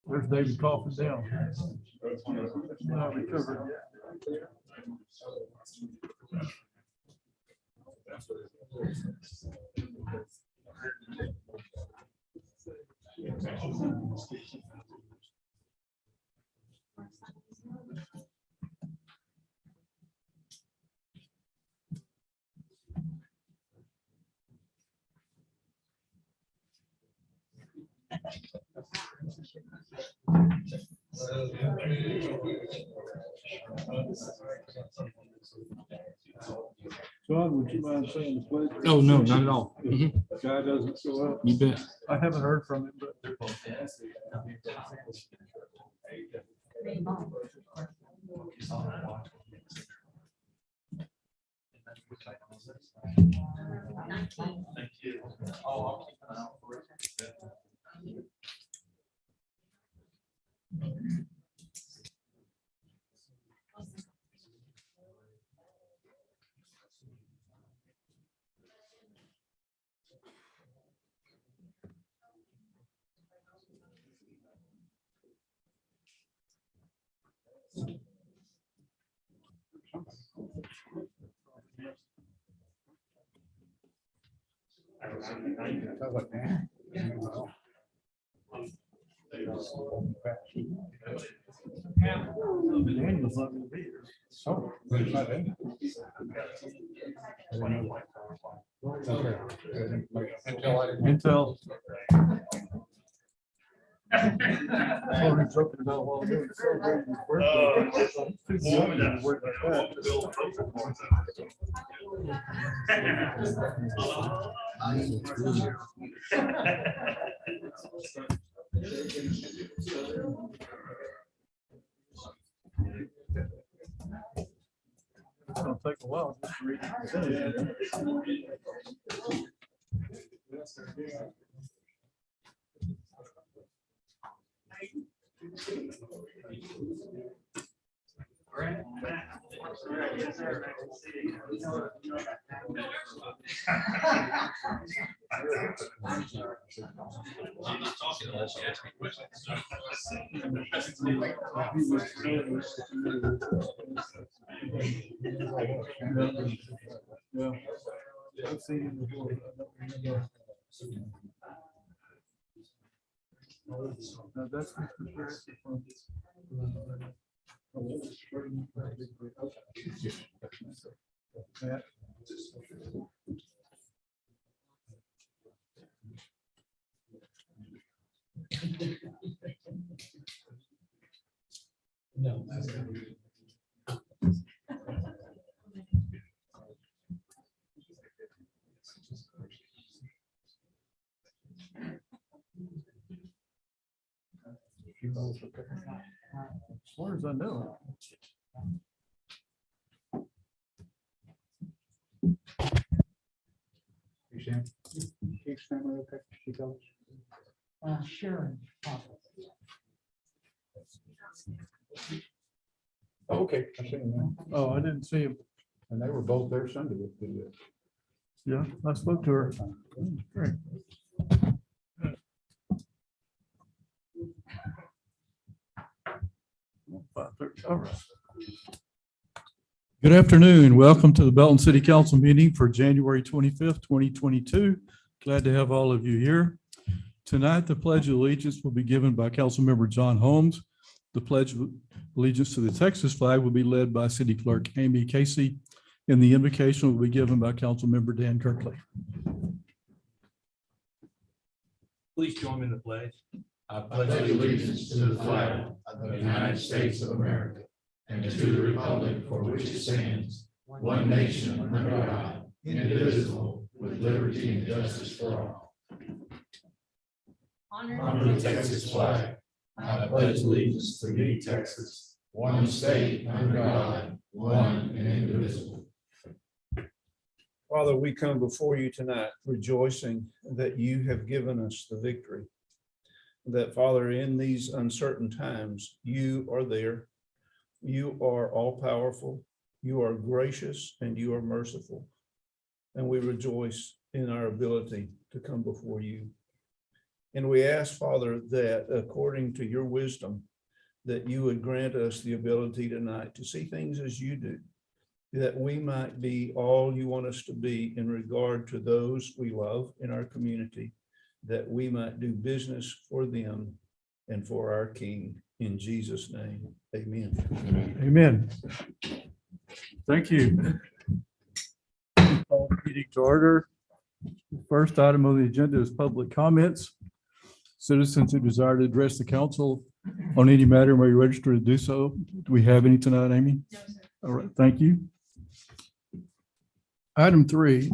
There's David coughing down. Not recovered. John, would you mind saying the pledge? Oh, no, not at all. Guy doesn't show up. You bet. I haven't heard from him, but. Daniel's not gonna be here. Oh, he's not in. Intel. Oh, he's joking about what we're doing. Celebrating his birthday. Too young to worry about It's gonna take a while just to read the percentage. Yeah. I've seen him before. Now, that's Mr. Sheriff from- Matt. No. As far as I know. Sure. Oh, okay, I see him now. Oh, I didn't see him. And they were both there Sunday with the. Yeah, I spoke to her. Great. Good afternoon. Welcome to the Belton City Council meeting for January 25th, 2022. Glad to have all of you here. Tonight, the Pledge of Allegiance will be given by Councilmember John Holmes. The Pledge of Allegiance to the Texas flag will be led by City Clerk Amy Casey, and the invocation will be given by Councilmember Dan Kirkley. Please join me in the pledge. I pledge allegiance to the flag of the United States of America and to the republic for which it stands, one nation under God, indivisible, with liberty and justice for all. Under the Texas flag, I pledge allegiance to thee, Texas, one state under God, one and indivisible. Father, we come before you tonight rejoicing that you have given us the victory. That, Father, in these uncertain times, you are there. You are all powerful, you are gracious, and you are merciful. And we rejoice in our ability to come before you. And we ask, Father, that according to your wisdom, that you would grant us the ability tonight to see things as you do, that we might be all you want us to be in regard to those we love in our community, that we might do business for them and for our King. In Jesus' name, amen. Amen. Thank you. Call the meeting to order. First item on the agenda is public comments. Citizens who desire to address the council on any matter may register to do so. Do we have any tonight, Amy? No, sir. All right, thank you. Item 3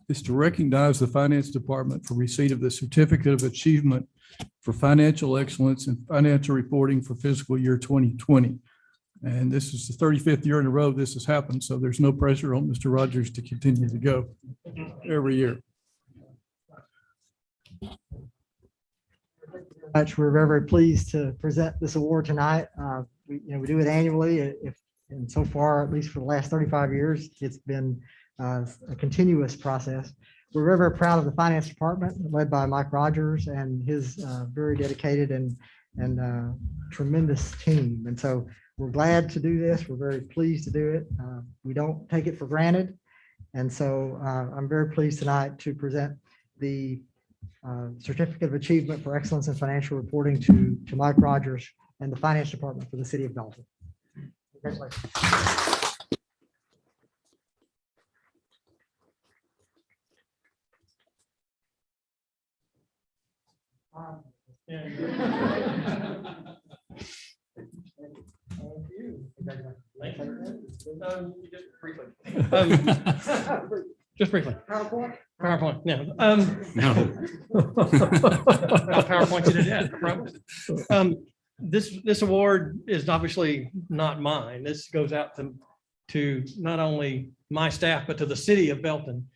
is to recognize the Finance Department for receipt of the Certificate of Achievement for Financial Excellence and Financial Reporting for fiscal year 2020. And this is the 35th year in a row this has happened, so there's no pressure on Mr. Rogers to continue to go every year. Much. We're very, very pleased to present this award tonight. We do it annually. And so far, at least for the last 35 years, it's been a continuous process. We're very, very proud of the finance department led by Mike Rogers and his very dedicated and tremendous team. And so we're glad to do this. We're very pleased to do it. We don't take it for granted. And so I'm very pleased tonight to present the Certificate of Achievement for Excellence in Financial Reporting to Mike Rogers and the Finance Department for the City of Belton. Congratulations. Just briefly. PowerPoint? PowerPoint, no. No. I'll PowerPoint you to death, I promise. This award is obviously not mine. This goes out to not only my staff, but to the city of Belton.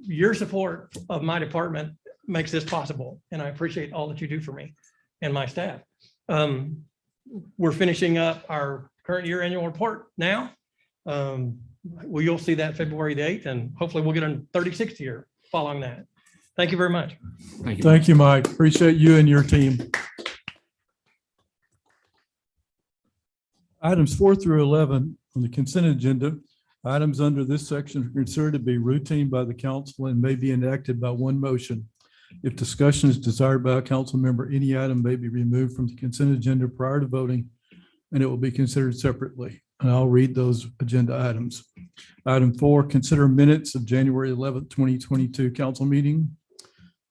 Your support of my department makes this possible, and I appreciate all that you do for me and my staff. We're finishing up our current year annual report now. Well, you'll see that February the 8th, and hopefully we'll get a 36th year following that. Thank you very much. Thank you. Thank you, Mike. Appreciate you and your team. Items 4 through 11 on the consent agenda. Items under this section are considered to be routine by the council and may be enacted by one motion. If discussion is desired by a council member, any item may be removed from the consent agenda prior to voting, and it will be considered separately. And I'll read those agenda items. Item 4, consider minutes of January 11th, 2022 council meeting.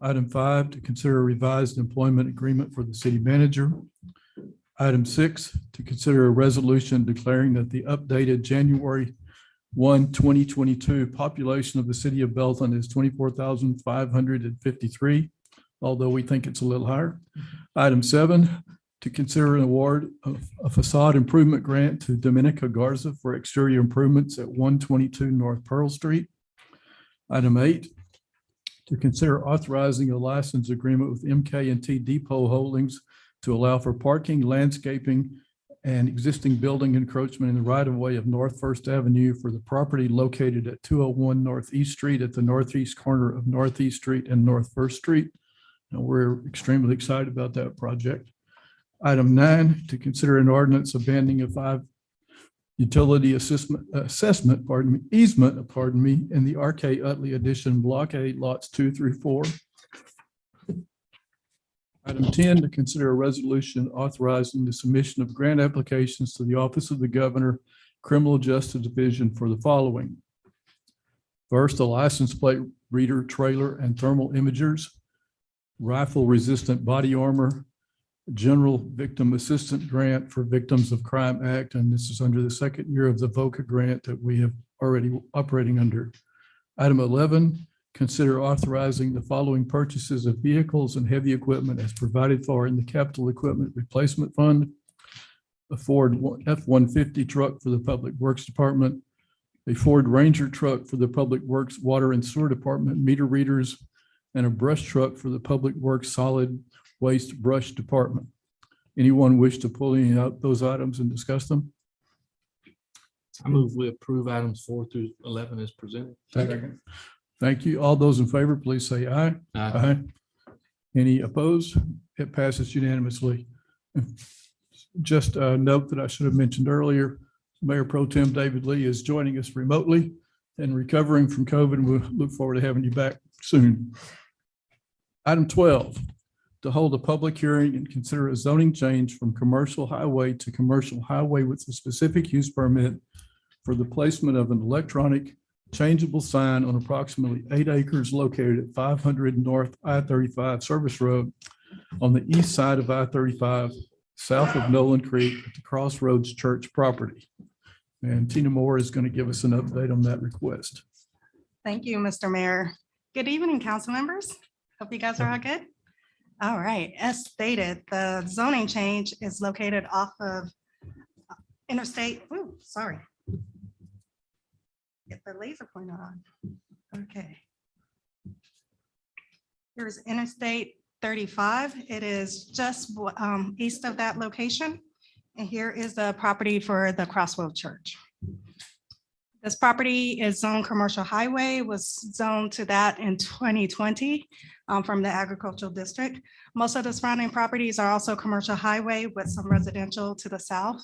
Item 5, to consider a revised employment agreement for the city manager. Item 6, to consider a resolution declaring that the updated January 1, 2022 population of the city of Belton is 24,553, although we think it's a little higher. Item 7, to consider an award of a facade improvement grant to Dominica Garza for exterior improvements at 122 North Pearl Street. Item 8, to consider authorizing a license agreement with MK&T Depot Holdings to allow for parking, landscaping, and existing building encroachment in the right-of-way of North First Avenue for the property located at 201 Northeast Street at the northeast corner of Northeast Street and North First Street. And we're extremely excited about that project. Item 9, to consider an ordinance abandoning a 5 utility easement, in the R.K. Utley addition, Block A, lots 2 through 4. Item 10, to consider a resolution authorizing the submission of grant applications to the Office of the Governor, Criminal Justice Division for the following. First, a license plate reader, trailer, and thermal imagers, rifle-resistant body armor, General Victim Assistance Grant for Victims of Crime Act, and this is under the second year of the VOCA grant that we have already operating under. Item 11, consider authorizing the following purchases of vehicles and heavy equipment as provided for in the Capital Equipment Replacement Fund: a Ford F-150 truck for the Public Works Department, a Ford Ranger truck for the Public Works Water and Sewer Department meter readers, and a brush truck for the Public Works Solid Waste Brush Department. Anyone wish to pull any out those items and discuss them? I move we approve items 4 through 11 as presented. Second. Thank you. All those in favor, please say aye. Aye. Any opposed? It passes unanimously. Just a note that I should have mentioned earlier, Mayor Pro Tem David Lee is joining us remotely and recovering from COVID. We'll look forward to having you back soon. Item 12, to hold a public hearing and consider a zoning change from commercial highway to commercial highway with a specific use permit for the placement of an electronic changeable sign on approximately 8 acres located at 500 North I-35 Service Road on the east side of I-35, south of Nolan Creek at the Crossroads Church property. And Tina Moore is going to give us an update on that request. Thank you, Mr. Mayor. Good evening, council members. Hope you guys are all good. All right, as stated, the zoning change is located off of Interstate, sorry. Get the laser pointer on. Okay. Here's Interstate 35. It is just east of that location. And here is the property for the Crossroads Church. This property is zoned commercial highway, was zoned to that in 2020 from the agricultural district. Most of the surrounding properties are also commercial highway with some residential to the south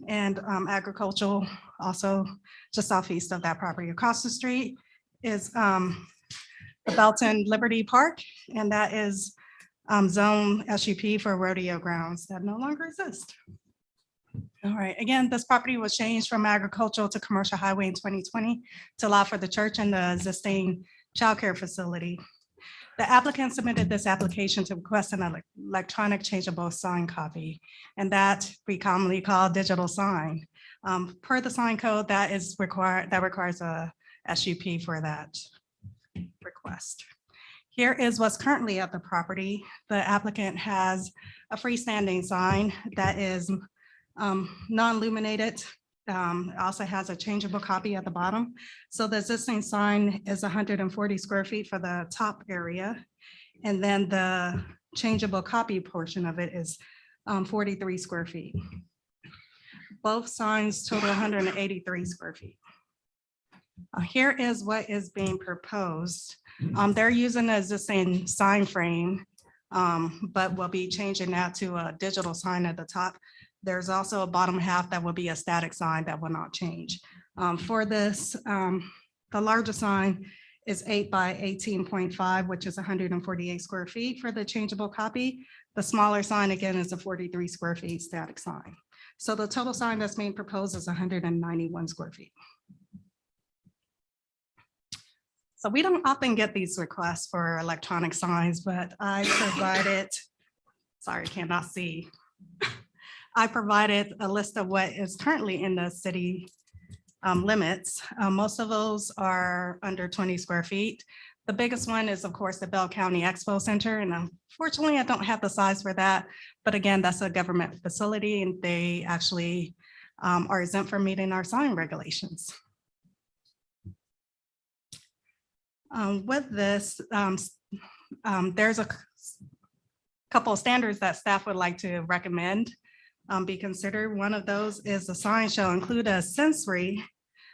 and agricultural also just southeast of that property. Across the street is the Belton Liberty Park, and that is zone SUP for rodeo grounds that no longer exist. All right, again, this property was changed from agricultural to commercial highway in 2020 to allow for the church and the existing childcare facility. The applicant submitted this application to request an electronic changeable sign copy, and that we commonly call digital sign. Per the sign code, that requires a SUP for that request. Here is what's currently at the property. The applicant has a freestanding sign that is non-illuminated. Also has a changeable copy at the bottom. So the existing sign is 140 square feet for the top area. And then the changeable copy portion of it is 43 square feet. Both signs total 183 square feet. Here is what is being proposed. They're using the existing sign frame, but we'll be changing that to a digital sign at the top. There's also a bottom half that will be a static sign that will not change. For this, the larger sign is 8 by 18.5, which is 148 square feet for the changeable copy. The smaller sign, again, is a 43 square feet static sign. So the total sign that's being proposed is 191 square feet. So we don't often get these requests for electronic signs, but I provided, sorry, cannot see. I provided a list of what is currently in the city limits. Most of those are under 20 square feet. The biggest one is, of course, the Bell County Expo Center. And unfortunately, I don't have the size for that. But again, that's a government facility and they actually are exempt from meeting our sign regulations. With this, there's a couple of standards that staff would like to recommend be considered. One of those is the sign shall include a sensory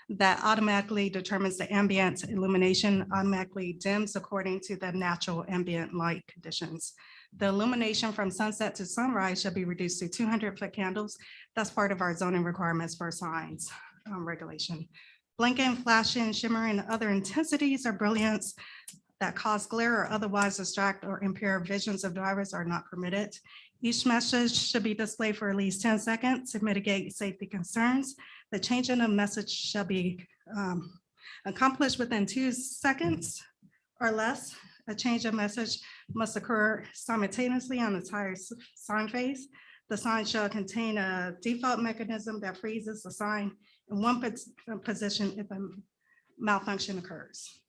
that automatically determines the ambient illumination automatically dims according to the natural ambient light conditions. The illumination from sunset to sunrise shall be reduced to 200-foot candles. That's part of our zoning requirements for signs regulation. Blinking, flashing, shimmering, and other intensities or brilliance that cause glare or otherwise distract or impair visions of drivers are not permitted. Each message should be displayed for at least 10 seconds to mitigate safety concerns. The changing of message shall be accomplished within 2 seconds or less. A change of message must occur simultaneously on the entire sign face. The sign shall contain a default mechanism that freezes the sign in one position if a malfunction occurs.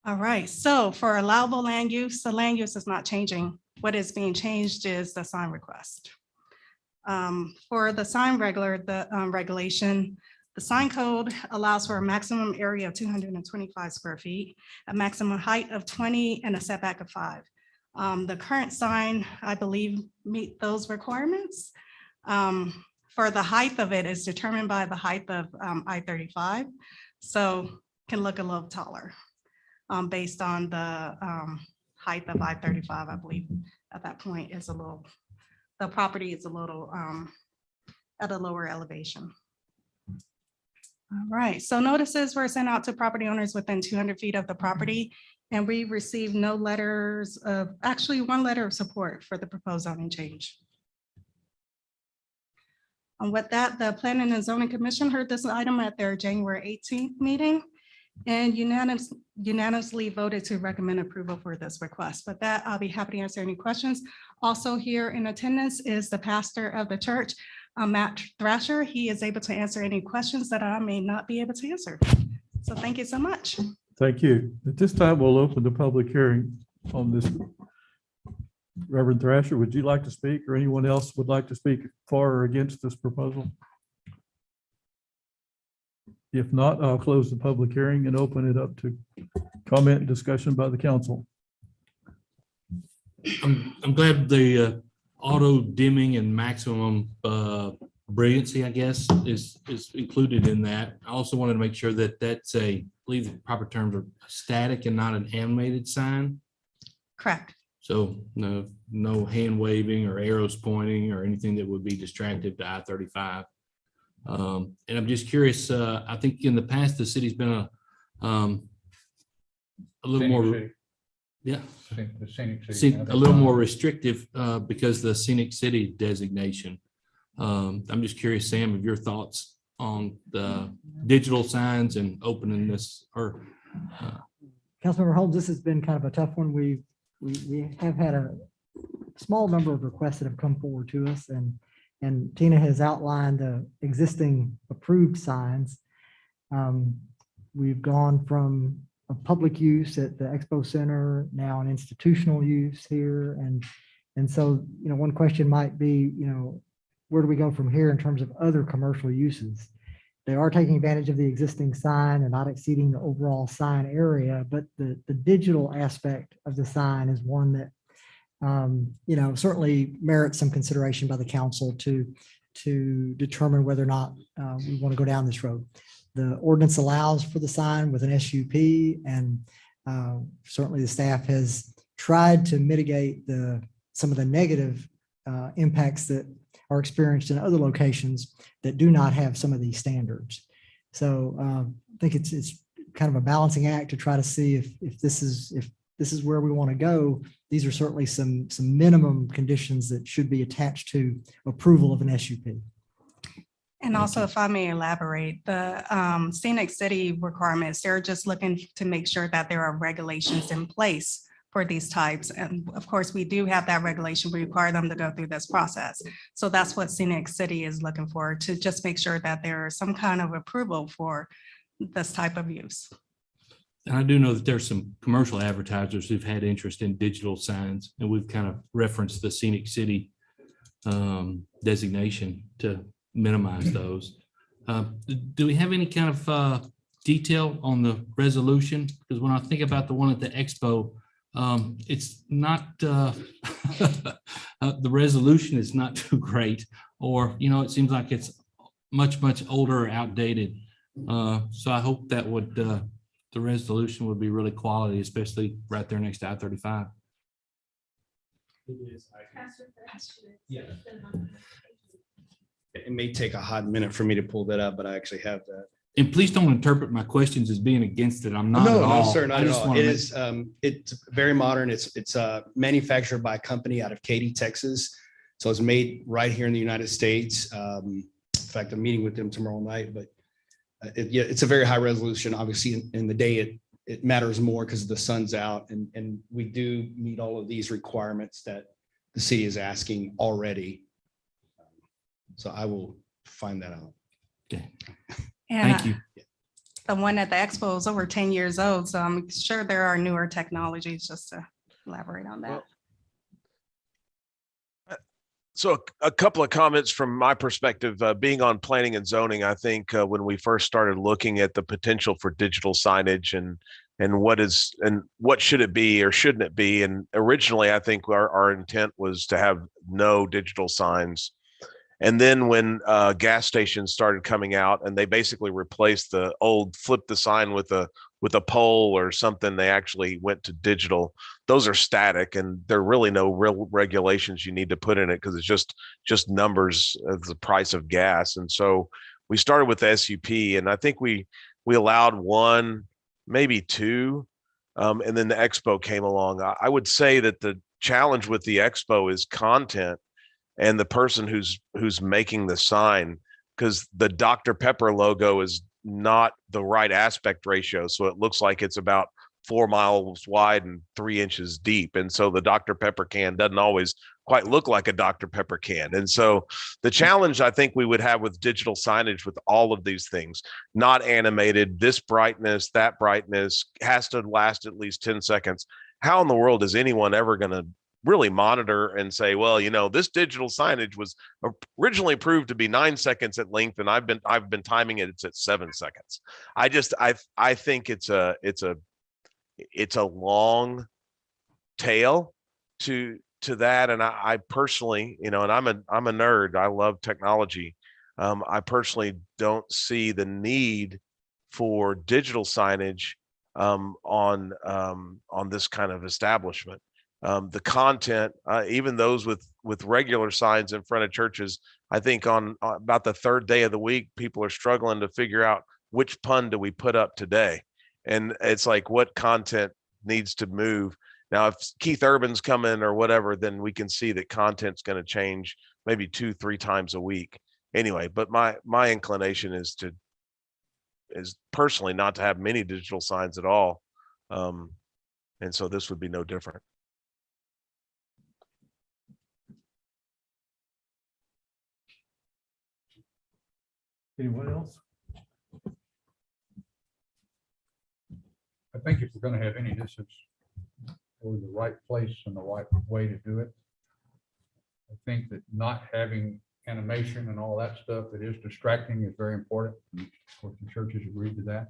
All right, so for allowable land use, the land use is not changing. What is being changed is the sign request. For the sign regulation, the sign code allows for a maximum area of 225 square feet, a maximum height of 20 and a setback of 5. The current sign, I believe, meet those requirements. For the height of it is determined by the height of I-35. So can look a little taller based on the height of I-35, I believe at that point is a little, the property is a little at a lower elevation. All right, so notices were sent out to property owners within 200 feet of the property, and we received no letters of, actually one letter of support for the proposed zoning change. And with that, the Planning and Zoning Commission heard this item at their January 18th meeting and unanimously voted to recommend approval for this request. With that, I'll be happy to answer any questions. Also here in attendance is the pastor of the church, Matt Thrasher. He is able to answer any questions that I may not be able to answer. So thank you so much. Thank you. At this time, we'll open the public hearing on this. Reverend Thrasher, would you like to speak, or anyone else would like to speak for or against this proposal? If not, I'll close the public hearing and open it up to comment and discussion by the council. I'm glad the auto dimming and maximum brilliancy, I guess, is included in that. I also wanted to make sure that that's I believe the proper terms are static and not an animated sign. Correct. So no hand waving or arrows pointing or anything that would be distracted to I-35. And I'm just curious, I think in the past, the city's been a little Scenic more, City. yeah, The Scenic City. a little more restrictive because the scenic city designation. I'm just curious, Sam, of your thoughts on the digital signs and opening this or. Councilmember Holmes, this has been kind of a tough one. We have had a small number of requests that have come forward to us, and Tina has outlined the existing approved signs. We've gone from a public use at the Expo Center, now an institutional use here. And so, one question might be, where do we go from here in terms of other commercial uses? They are taking advantage of the existing sign and not exceeding the overall sign area, but the digital aspect of the sign is one that certainly merits some consideration by the council to determine whether or not we want to go down this road. The ordinance allows for the sign with an SUP, and certainly the staff has tried to mitigate some of the negative impacts that are experienced in other locations that do not have some of these standards. So I think it's kind of a balancing act to try to see if this is where we want to go. These are certainly some minimum conditions that should be attached to approval of an SUP. And also, if I may elaborate, the scenic city requirements, they're just looking to make sure that there are regulations in place for these types. And of course, we do have that regulation. We require them to go through this process. So that's what scenic city is looking for, to just make sure that there is some kind of approval for this type of use. And I do know that there's some commercial advertisers who've had interest in digital signs, and we've kind of referenced the scenic city designation to minimize those. Do we have any kind of detail on the resolution? Because when I think about the one at the Expo, it's not, the resolution is not too great, or, it seems like it's much older or outdated. So I hope that would, the resolution would be really quality, especially right there next to I-35. It may take a hot minute for me to pull that up, but I actually have that. And please don't interpret my questions as being against it. I'm not at No, all. sir, not I at just all. wanna It make- is, it's very modern. It's manufactured by a company out of Katy, Texas. So it's made right here in the United States. In fact, I'm meeting with them tomorrow night, but it's a very high resolution. Obviously, in the day, it matters more because the sun's out, and we do meet all of these requirements that the city is asking already. So I will find that out. Okay. And Thank you. the one at the Expo is over 10 years old, so I'm sure there are newer technologies, just to elaborate on that. So a couple of comments from my perspective, being on planning and zoning, I think when we first started looking at the potential for digital signage and what should it be or shouldn't it be? And originally, I think our intent was to have no digital signs. And then when gas stations started coming out and they basically replaced the old flip the sign with a pole or something, they actually went to digital. Those are static and there are really no real regulations you need to put in it because it's just numbers of the price of gas. And so we started with the SUP, and I think we allowed one, maybe two, and then the Expo came along. I would say that the challenge with the Expo is content and the person who's making the sign, because the Dr. Pepper logo is not the right aspect ratio. So it looks like it's about 4 miles wide and 3 inches deep. And so the Dr. Pepper can doesn't always quite look like a Dr. Pepper can. And so the challenge I think we would have with digital signage with all of these things, not animated, this brightness, that brightness, has to last at least 10 seconds. How in the world is anyone ever going to really monitor and say, well, you know, this digital signage was originally proved to be 9 seconds at length, and I've been timing it, it's at 7 seconds. I think it's a long tail to that. And I personally, you know, and I'm a nerd, I love technology. I personally don't see the need for digital signage on this kind of establishment. The content, even those with regular signs in front of churches, I think on about the third day of the week, people are struggling to figure out which pun do we put up today. And it's like, what content needs to move? Now, if Keith Urban's coming or whatever, then we can see that content's going to change maybe 2-3 times a week. Anyway, but my inclination is personally not to have many digital signs at all. And so this would be no different. Anyone else? I think if we're gonna have any, this is really the right place and the right way to do it. I think that not having animation and all that stuff that is distracting is very important. Of course, the churches agreed to that.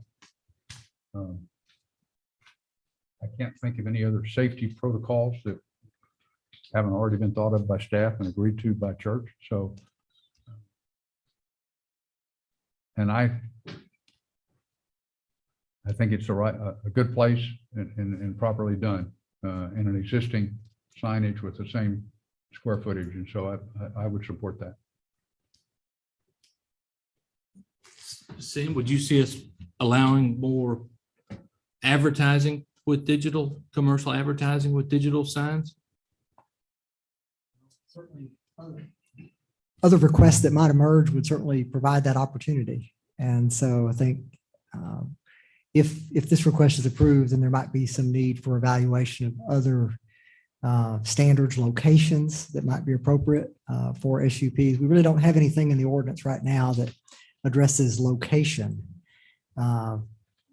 I can't think of any other safety protocols that haven't already been thought of by staff and agreed to by church. So, and I think it's a good place and properly done in an existing signage with the same square footage. And so I would support that. Sam, would you see us allowing more advertising with digital, commercial advertising with digital signs? Certainly, other requests that might emerge would certainly provide that opportunity. And so I think if this request is approved, then there might be some need for evaluation of other standards, locations that might be appropriate for SUPs. We really don't have anything in the ordinance right now that addresses location.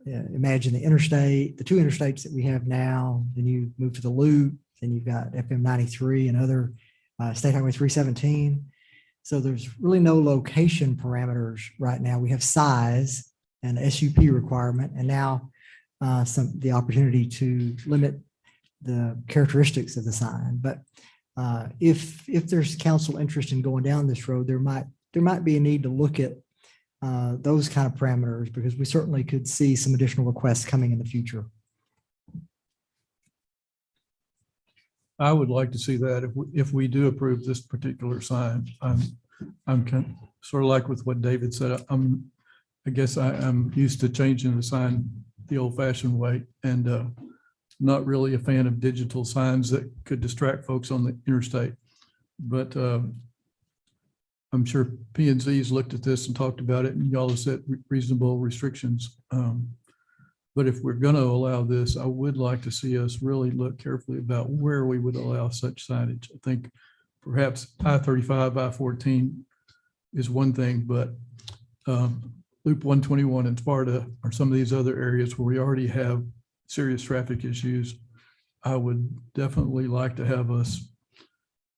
Imagine the interstate, the 2 interstates that we have now, then you move to the loop, then you've got FM 93 and other State Highway 317. So there's really no location parameters right now. We have size and SUP requirement, and now the opportunity to limit the characteristics of the sign. But if there's council interest in going down this road, there might be a need to look at those kind of parameters, because we certainly could see some additional requests coming in the future. I would like to see that if we do approve this particular sign. I'm sort of like with what David said. I guess I'm used to changing the sign the old-fashioned way, and not really a fan of digital signs that could distract folks on the interstate. But I'm sure P&Z's looked at this and talked about it, and y'all have set reasonable restrictions. But if we're going to allow this, I would like to see us really look carefully about where we would allow such signage. I think perhaps I-35, I-14 is one thing, but Loop 121 and Sparta or some of these other areas where we already have serious traffic issues, I would definitely like to have us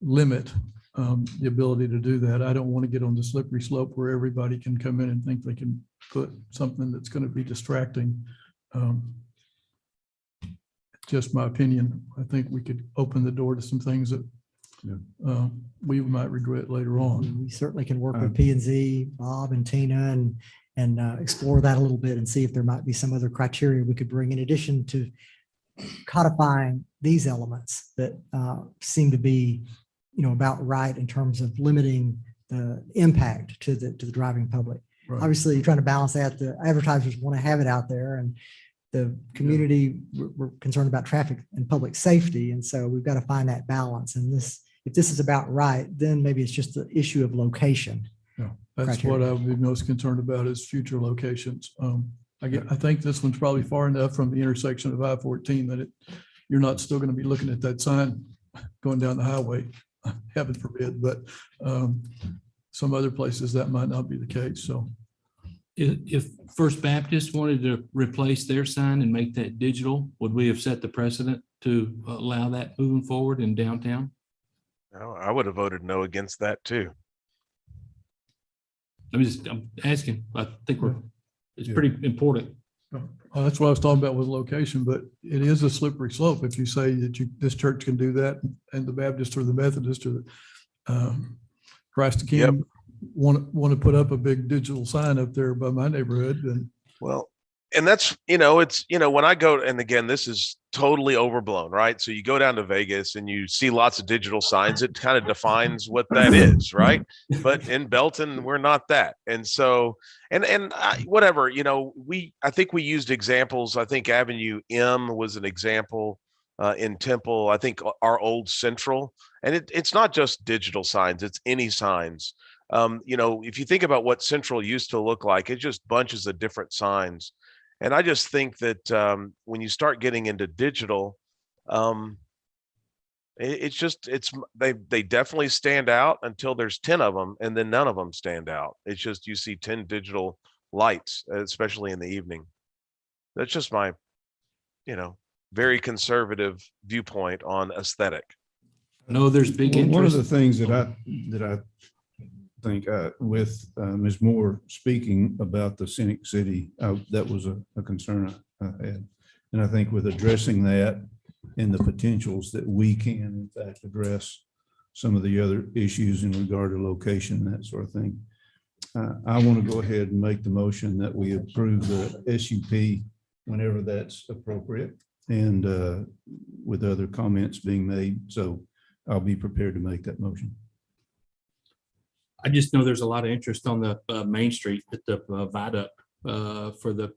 limit the ability to do that. I don't want to get on the slippery slope where everybody can come in and think they can put something that's going to be distracting. Just my opinion. I think we could open the door to some things that we might regret later on. We certainly can work with P and Z, Bob and Tina, and explore that a little bit and see if there might be some other criteria we could bring in addition to codifying these elements that seem to be, about right in terms of limiting the impact to the driving public. Right. Obviously, you're trying to balance that. The advertisers want to have it out there, and the community, we're concerned about traffic and public safety. And so we've got to find that balance. And if this is about right, then maybe it's just the issue of location. Yeah, that's what I would be most concerned about is future locations. I think this one's probably far enough from the intersection of I-14 that you're not still going to be looking at that sign going down the highway, heaven forbid, but some other places that might not be the case. So If First Baptist wanted to replace their sign and make that digital, would we have set the precedent to allow that moving forward in downtown? I would have voted no against that too. I'm asking. I think it's pretty important. that's what I was talking about with location, but it is a slippery slope. If you say that this church can do that and the Baptist or the Methodist or the Christ the King want to put up a big digital sign up there by my neighborhood, then Well, and that's, it's, when I go, and again, this is totally overblown, right? So you go down to Vegas and you see lots of digital signs. It kind of defines what that is, right? But in Belton, we're not that. And so, whatever, I think we used examples. I think Avenue M was an example in Temple. I think our old Central, and it's not just digital signs, it's any signs. If you think about what Central used to look like, it's just bunches of different signs. And I just think that when you start getting into digital, they definitely stand out until there's 10 of them, and then none of them stand out. It's just you see 10 digital lights, especially in the evening. That's just my, very conservative viewpoint on aesthetic. No, there's big Well, one of interest. the things that I think with Ms. Moore speaking about the Scenic City, that was a concern I had. And I think with addressing that and the potentials that we can in fact address some of the other issues in regard to location, that sort of thing. I want to go ahead and make the motion that we approve the SUP whenever that's appropriate and with other comments being made. So I'll be prepared to make that motion. I just know there's a lot of interest on the Main Street at the viaduct for the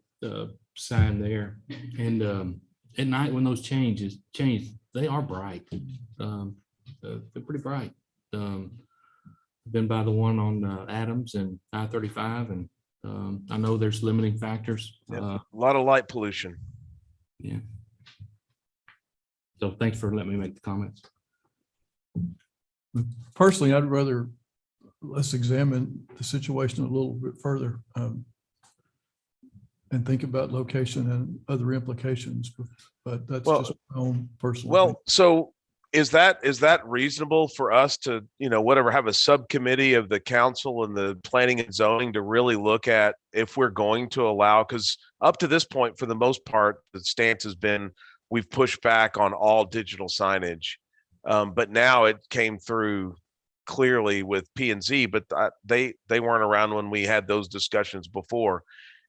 sign there. And at night when those change, they are bright. They're pretty bright. Been by the one on Adams and I-35, and I know there's limiting factors. A lot of light pollution. Yeah. So thanks for letting me make the comments. personally, I'd rather let's examine the situation a little bit further and think about location and other implications. But that's just my own personal. Well, so is that reasonable for us to, have a subcommittee of the council and the planning and zoning to really look at if we're going to allow, because up to this point, for the most part, the stance has been we've pushed back on all digital signage. But now it came through clearly with P&Z, but they weren't around when we had those discussions before.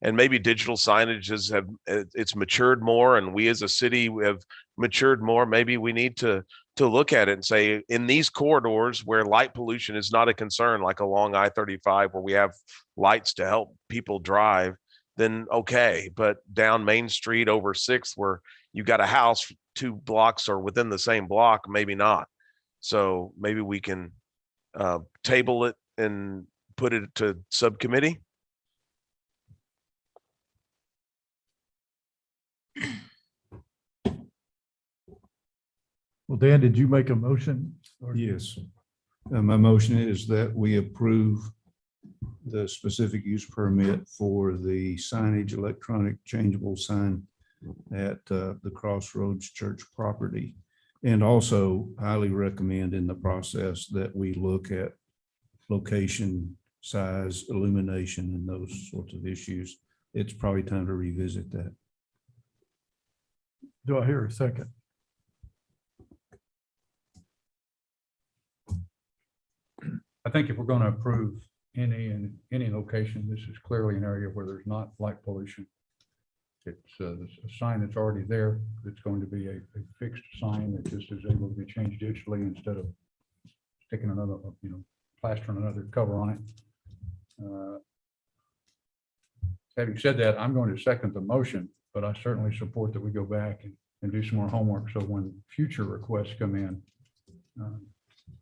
And maybe digital signage it's matured more, and we as a city have matured more. Maybe we need to look at it and say, in these corridors where light pollution is not a concern, like along I-35 where we have lights to help people drive, then okay. But down Main Street over 6th where you got a house 2 blocks or within the same block, maybe not. So maybe we can table it and put it to subcommittee. Well, Dan, did you make a motion? Yes. My motion is that we approve the specific use permit for the signage, electronic changeable sign at the Crossroads Church property. And also highly recommend in the process that we look at location, size, illumination, and those sorts of issues. It's probably time to revisit that. Do I hear a second? think if we're going to approve any location, this is clearly an area where there's not light pollution. It's a sign that's already there. It's going to be a fixed sign that just is able to be changed digitally instead of sticking another, plastering another cover on it. Having said that, I'm going to second the motion, but I certainly support that we go back and do some more homework. So when future requests come in,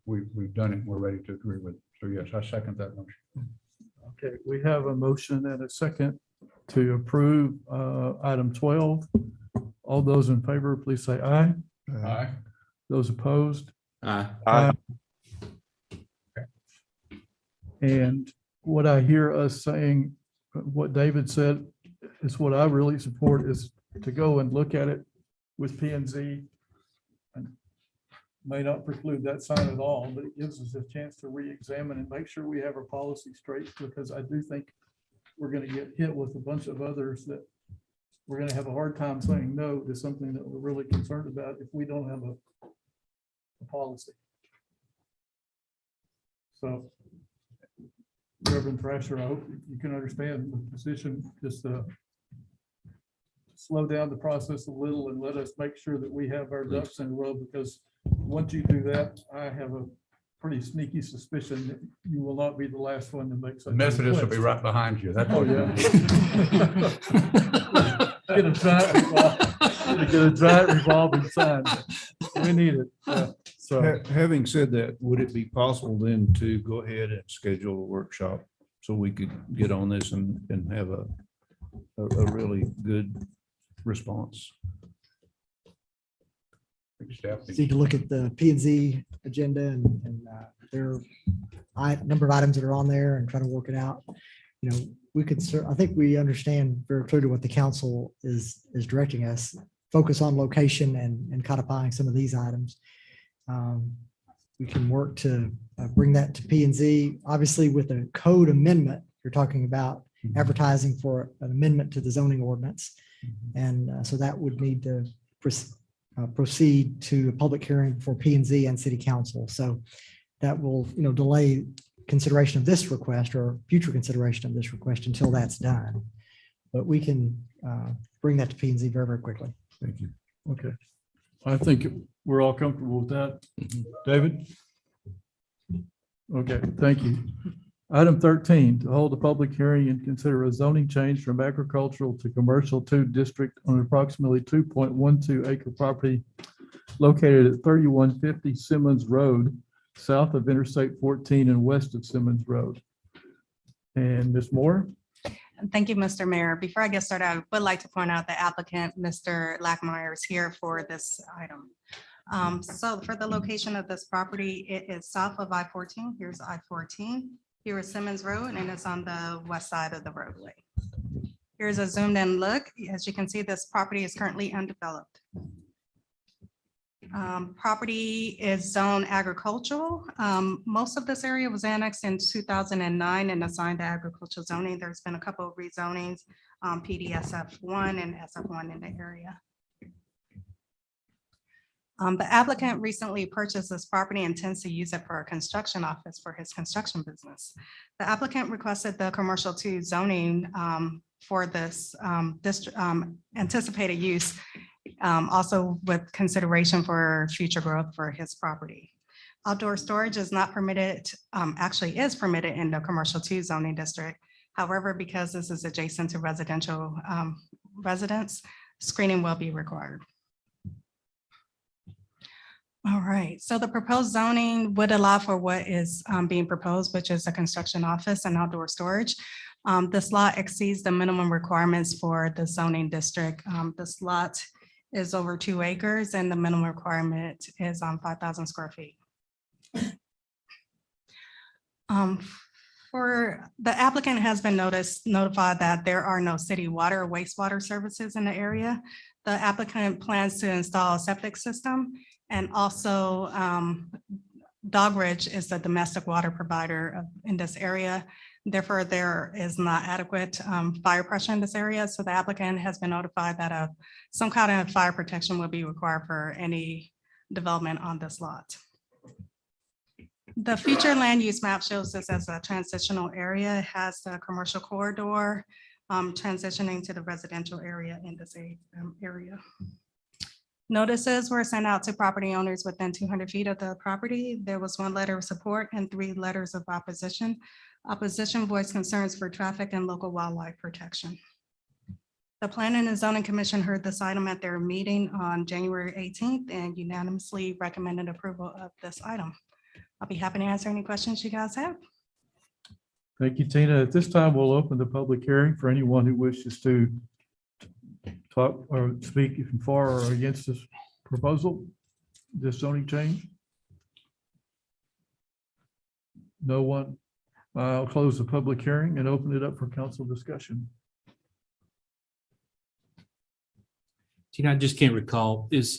we've done it. We're ready to agree with it. So yes, I second that motion. Okay, we have a motion and a second to approve item 12. All those in favor, please say aye. Aye. Those opposed? Aye. And what I hear us saying, what David said, is what I really support, is to go and look at it with P and Z. And may not preclude that sign at all, but it gives us a chance to re-examine and make sure we have our policy straight, because I do think we're going to get hit with a bunch of others that we're going to have a hard time saying no to something that we're really concerned about if we don't have a policy. So Reverend Thrasher, I hope you can understand the position, just slow down the process a little and let us make sure that we have our ducks in a row, because once you do that, I have a pretty sneaky suspicion that you will not be the last one to make such. The Methodists will be right behind you. That's Oh, yeah. Get a giant revolving sign. We need it. Yeah. So, Having said that, would it be possible then to go ahead and schedule a workshop so we could get on this and have a really good response? Staff. So you can look at the P and Z agenda and there are a number of items that are on there and try to work it out. We could, I think we understand very clearly what the council is directing us, focus on location and codifying some of these items. We can work to bring that to P and Z. Obviously, with a code amendment, you're talking about advertising for an amendment to the zoning ordinance. And so that would need to proceed to a public hearing for P and Z and city council. So that will, delay consideration of this request or future consideration of this request until that's done. But we can bring that to P and Z very, very quickly. Thank you. okay. I think we're all comfortable with that. David? Okay, thank you. Item 13, to hold a public hearing and consider a zoning change from agricultural to commercial 2 district on approximately 2.12 acre property located at 3150 Simmons Road, south of Interstate 14 and west of Simmons Road. And Ms. Moore? Thank you, Mr. Mayor. Before I get started, I would like to point out the applicant, Mr. Lackmeyer, is here for this item. So for the location of this property, it is south of I-14. Here's I-14. Here is Simmons Road, and it's on the west side of the roadway. Here's a zoomed in look. As you can see, this property is currently undeveloped. Property is zoned agricultural. Most of this area was annexed in 2009 and assigned to agricultural zoning. There's been a couple of rezonings, PDSF1 and SF1 in the area. The applicant recently purchased this property and intends to use it for a construction office for his construction business. The applicant requested the commercial 2 zoning for this anticipated use, also with consideration for future growth for his property. Outdoor storage is not permitted, actually is permitted in the commercial 2 zoning district. However, because this is adjacent to residential residents, screening will be required. All right, so the proposed zoning would allow for what is being proposed, which is a construction office and outdoor storage. This lot exceeds the minimum requirements for the zoning district. This lot is over 2 acres and the minimum requirement is 5,000 square feet. For the applicant has been notified that there are no city water or wastewater services in the area. The applicant plans to install a septic system, and also Dogridge is the domestic water provider in this area. Therefore, there is not adequate fire pressure in this area. So the applicant has been notified that some kind of fire protection will be required for any development on this lot. The future land use map shows this as a transitional area. It has the commercial corridor transitioning to the residential area in this area. Notices were sent out to property owners within 200 feet of the property. There was 1 letter of support and 3 letters of opposition. Opposition voiced concerns for traffic and local wildlife protection. The Planning and Zoning Commission heard this item at their meeting on January 18th and unanimously recommended approval of this item. I'll be happy to answer any questions you guys have. Thank you, Tina. At this time, we'll open the public hearing for anyone who wishes to talk or speak for or against this proposal, this zoning change. No one. I'll close the public hearing and open it up for council discussion. Tina, I just can't recall, is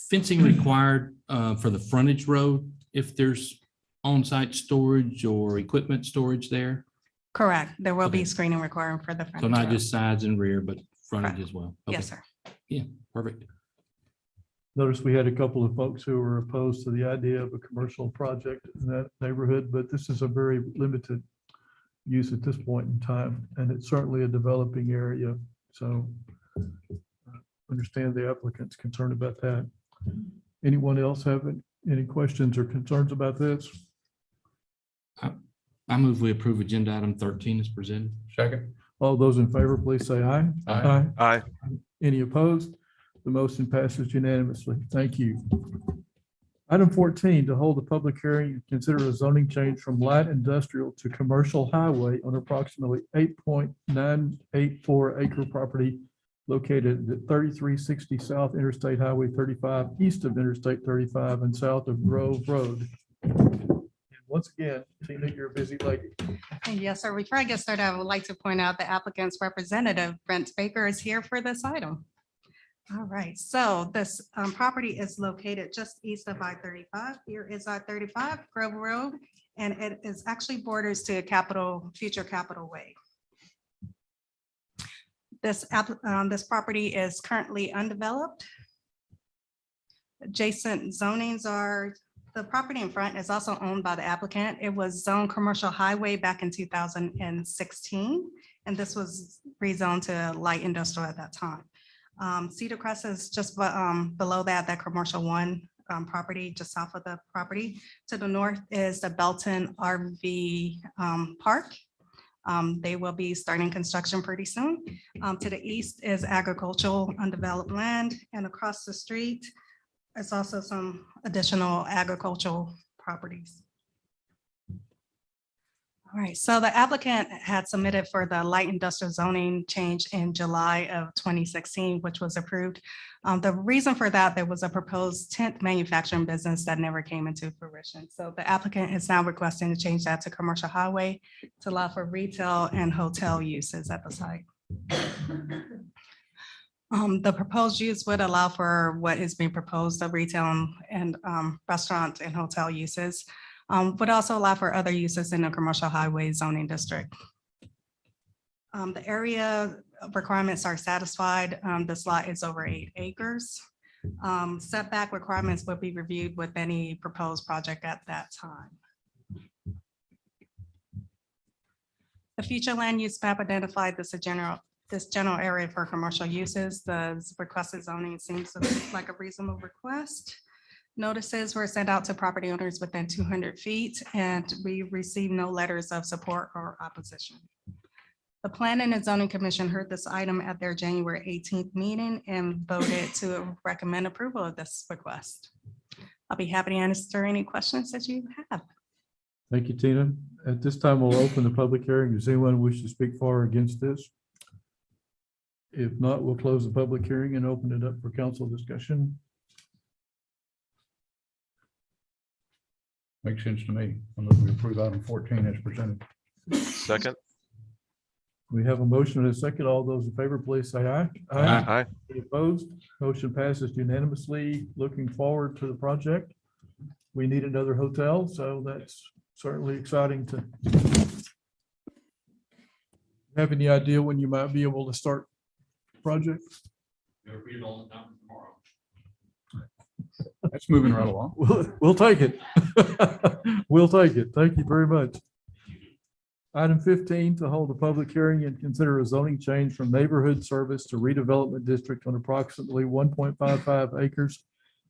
fencing required for the frontage road if there's on-site storage or equipment storage there? Correct. There will be Okay. screening requirement for the. So frontage not road. just sides and rear, but frontage Correct. as well? Okay. Yes, sir. Perfect. Notice we had a couple of folks who were opposed to the idea of a commercial project in that neighborhood, but this is a very limited use at this point in time, and it's certainly a developing area. So understand the applicant's concerned about that. Anyone else have any questions or concerns about this? I move we approve agenda item 13 as presented. Second. All those in favor, please say aye. Aye. Aye. Any opposed? The motion passes unanimously. Thank you. Item 14, to hold a public hearing and consider a zoning change from light industrial to commercial highway on approximately 8.984 acre property located at 3360 South Interstate Highway 35, east of Interstate 35 and south of Grove Road. And once again, Tina, you're a busy lady. Yes, sir. Before I get started, I would like to point out the applicant's representative, Brent Baker, is here for this item. All right, so this property is located just east of I-35. Here is I-35 Grove Road, and it is actually borders to future Capitol Way. This property is currently undeveloped. Adjacent zonings are, the property in front is also owned by the applicant. It was zoned commercial highway back in 2016, and this was rezoned to light industrial at that time. Cedar Crest is just below that commercial one property, just south of the property. To the north is the Belton RV Park. They will be starting construction pretty soon. To the east is agricultural undeveloped land, and across the street is also some additional agricultural properties. All right, so the applicant had submitted for the light industrial zoning change in July of 2016, which was approved. The reason for that, there was a proposed 10th manufacturing business that never came into fruition. So the applicant is now requesting to change that to commercial highway to allow for retail and hotel uses at the site. The proposed use would allow for what is being proposed, the retail and restaurant and hotel uses. Would also allow for other uses in the commercial highway zoning district. The area requirements are satisfied. This lot is over 8 acres. Setback requirements will be reviewed with any proposed project at that time. The future land use map identified this general area for commercial uses. The requested zoning seems like a reasonable request. Notices were sent out to property owners within 200 feet, and we received no letters of support or opposition. The Planning and Zoning Commission heard this item at their January 18th meeting and voted to recommend approval of this request. I'll be happy to answer any questions that you have. Thank you, Tina. At this time, we'll open the public hearing. Does anyone wish to speak for or against this? If not, we'll close the public hearing and open it up for council discussion. Makes sense to me. I move we approve item 14 as presented. Second. We have a motion and a second. All those in favor, please say aye. Aye. Any opposed? Motion passes unanimously. Looking forward to the project. We need another hotel, so that's certainly exciting to. Have any idea when you might be able to start the project? That's moving right along. We'll take it. We'll take it. Thank you very much. Item 15, to hold a public hearing and consider a zoning change from neighborhood service to redevelopment district on approximately 1.55 acres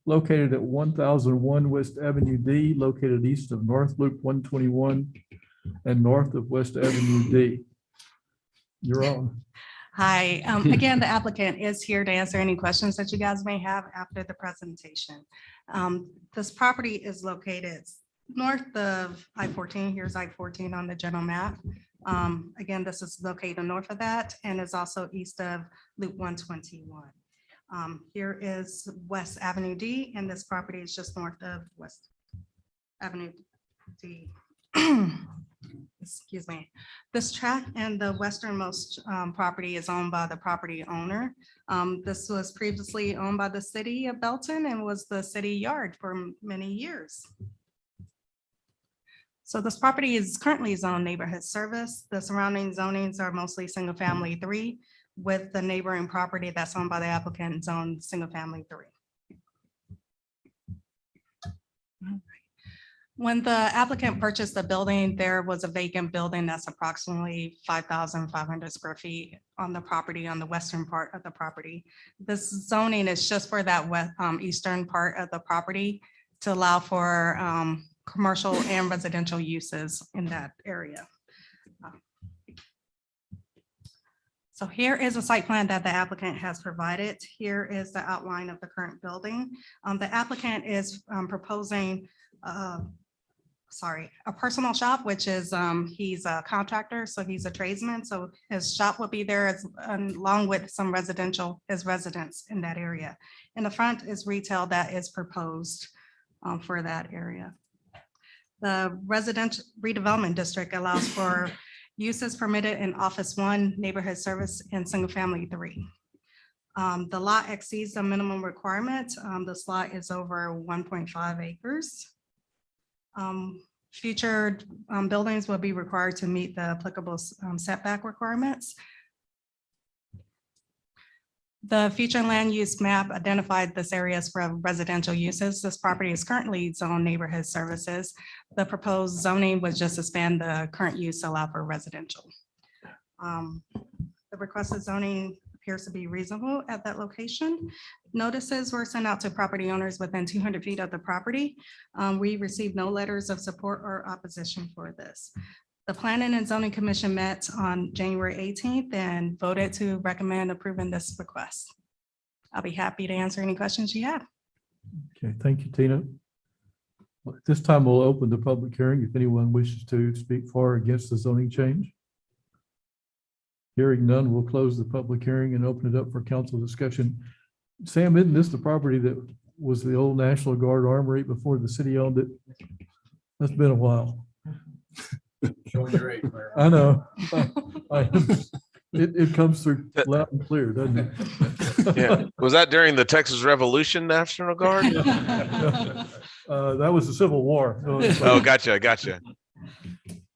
located at 1001 West Avenue D, located east of North Loop 121 and north of West Avenue D. You're on. Hi, again, the applicant is here to answer any questions that you guys may have after the presentation. This property is located north of I-14. Here's I-14 on the general map. Again, this is located north of that and is also east of Loop 121. Here is West Avenue D, and this property is just north of West Avenue D. Excuse me. This tract and the westernmost property is owned by the property owner. This was previously owned by the city of Belton and was the city yard for many years. So this property is currently zoned neighborhood service. The surrounding zonings are mostly single family 3, with the neighboring property that's owned by the applicant zoned single family 3. When the applicant purchased the building, there was a vacant building that's approximately 5,500 square feet on the property, on the western part of the property. This zoning is just for that eastern part of the property to allow for commercial and residential uses in that area. So here is a site plan that the applicant has provided. Here is the outline of the current building. The applicant is proposing a personal shop, which is he's a contractor, so he's a tradesman. So his shop will be there along with some his residents in that area. In the front is retail that is proposed for that area. The residential redevelopment district allows for uses permitted in Office 1, neighborhood service, and single family 3. The lot exceeds the minimum requirement. This lot is over 1.5 acres. Future buildings will be required to meet the applicable setback requirements. The future land use map identified this area as for residential uses. This property is currently zoned neighborhood services. The proposed zoning would just expand the current use to allow for residential. The requested zoning appears to be reasonable at that location. Notices were sent out to property owners within 200 feet of the property. We received no letters of support or opposition for this. The Planning and Zoning Commission met on January 18th and voted to recommend approving this request. I'll be happy to answer any questions you have. Okay, thank you, Tina. At this time, we'll open the public hearing if anyone wishes to speak for or against the zoning change. Hearing none, we'll close the public hearing and open it up for council discussion. Sam, isn't this the property that was the old National Guard Armory before the city owned it? That's been a while. Showing your age, Mayor. I know. It comes through loud and clear, doesn't it? Yeah. Was that during the Texas Revolution, National Guard? That was the Civil War. Oh, gotcha.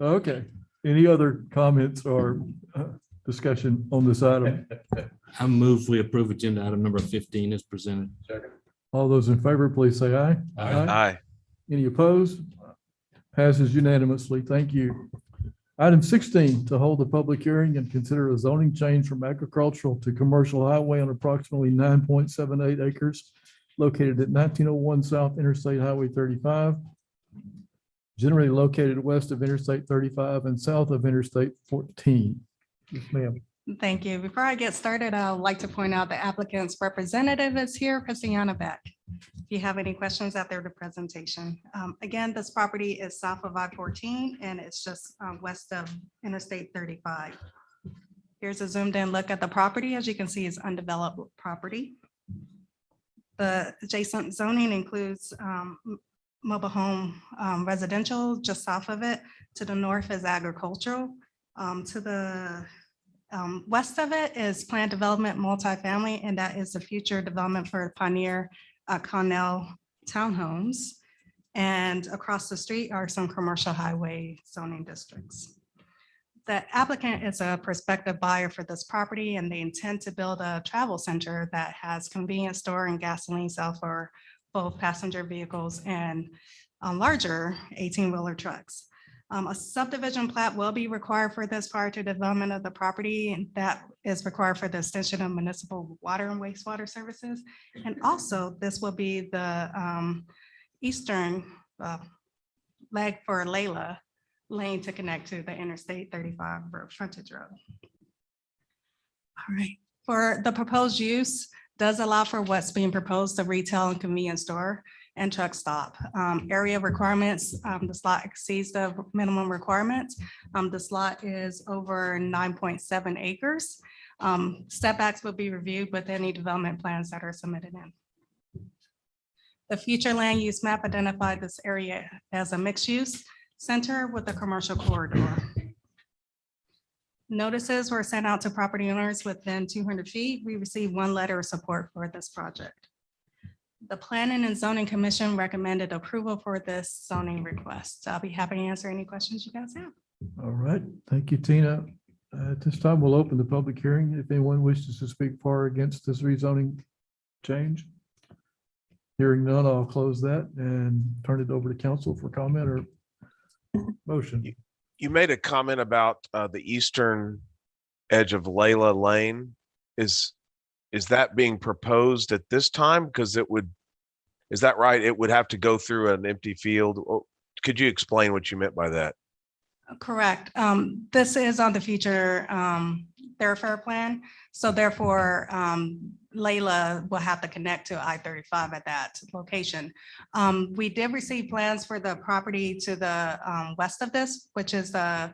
Okay. Any other comments or discussion on this item? I move we approve agenda item number 15 as presented. Second. All those in favor, please say aye. Aye. Any opposed? Passes unanimously. Thank you. Item 16, to hold a public hearing and consider a zoning change from agricultural to commercial highway on approximately 9.78 acres located at 1901 South Interstate Highway 35, generally located west of Interstate 35 and south of Interstate 14. Yes, ma'am. Thank you. Before I get started, I'd like to point out the applicant's representative is here, Christiana Beck. If you have any questions after the presentation. Again, this property is south of I-14 and it's just west of Interstate 35. Here's a zoomed in look at the property. As you can see, it's undeveloped property. The adjacent zoning includes mobile home residential just south of it. To the north is agricultural. To the west of it is planned development multifamily, and that is the future development for Pioneer Connell Townhomes. And across the street are some commercial highway zoning districts. The applicant is a prospective buyer for this property, and they intend to build a travel center that has convenience store and gasoline sale for both passenger vehicles and larger 18-wheeler trucks. A subdivision plat will be required for this prior to development of the property, and that is required for the extension of municipal water and wastewater services. And also, this will be the eastern leg for Layla lane to connect to the Interstate 35 frontage road. All right, for the proposed use does allow for what's being proposed, the retail and convenience store and truck stop. Area requirements, this lot exceeds the minimum requirements. This lot is over 9.7 acres. Setbacks will be reviewed with any development plans that are submitted in. The future land use map identified this area as a mixed use center with a commercial corridor. Notices were sent out to property owners within 200 feet. We received one letter of support for this project. The Planning and Zoning Commission recommended approval for this zoning request. I'll be happy to answer any questions you guys have. All right, thank you, Tina. At this time, we'll open the public hearing. If anyone wishes to speak for or against this rezoning change. Hearing none, I'll close that and turn it over to council for comment or motion. You made a comment about the eastern edge of Layla Lane. Is that being proposed at this time? Because it would, is that right? It would have to go through an empty field. Could you explain what you meant by that? Correct. This is on the future thoroughfare plan. So therefore, Layla will have to connect to I-35 at that location. We did receive plans for the property to the west of this, which is the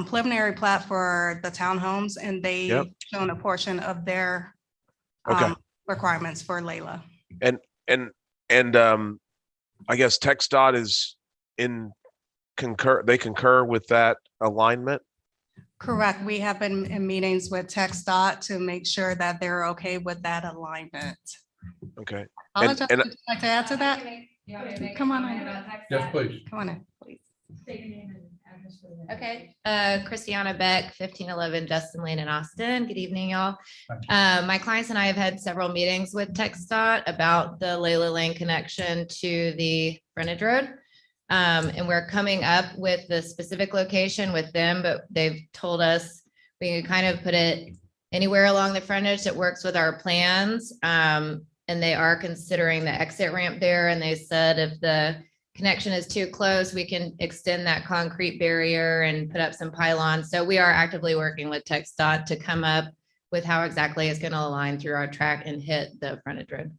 preliminary plat for the townhomes, and they shown a portion of their requirements for Layla. And I guess TxDOT is they concur with that alignment? Correct. We have been in meetings with TxDOT to make sure that they're okay with that alignment. Okay. Apologize, and- would you like to add to that? Come on in. Yes, please. Come on in, please. Okay, Christiana Beck, 1511 Justin Lane in Austin. Good evening, y'all. My clients and I have had several meetings with TxDOT about the Layla Lane connection to the frontage road. And we're coming up with the specific location with them, but they've told us we can kind of put it anywhere along the frontage that works with our plans. And they are considering the exit ramp there. And they said if the connection is too close, we can extend that concrete barrier and put up some pylons. So we are actively working with TxDOT to come up with how exactly it's going to align through our track and hit the frontage road.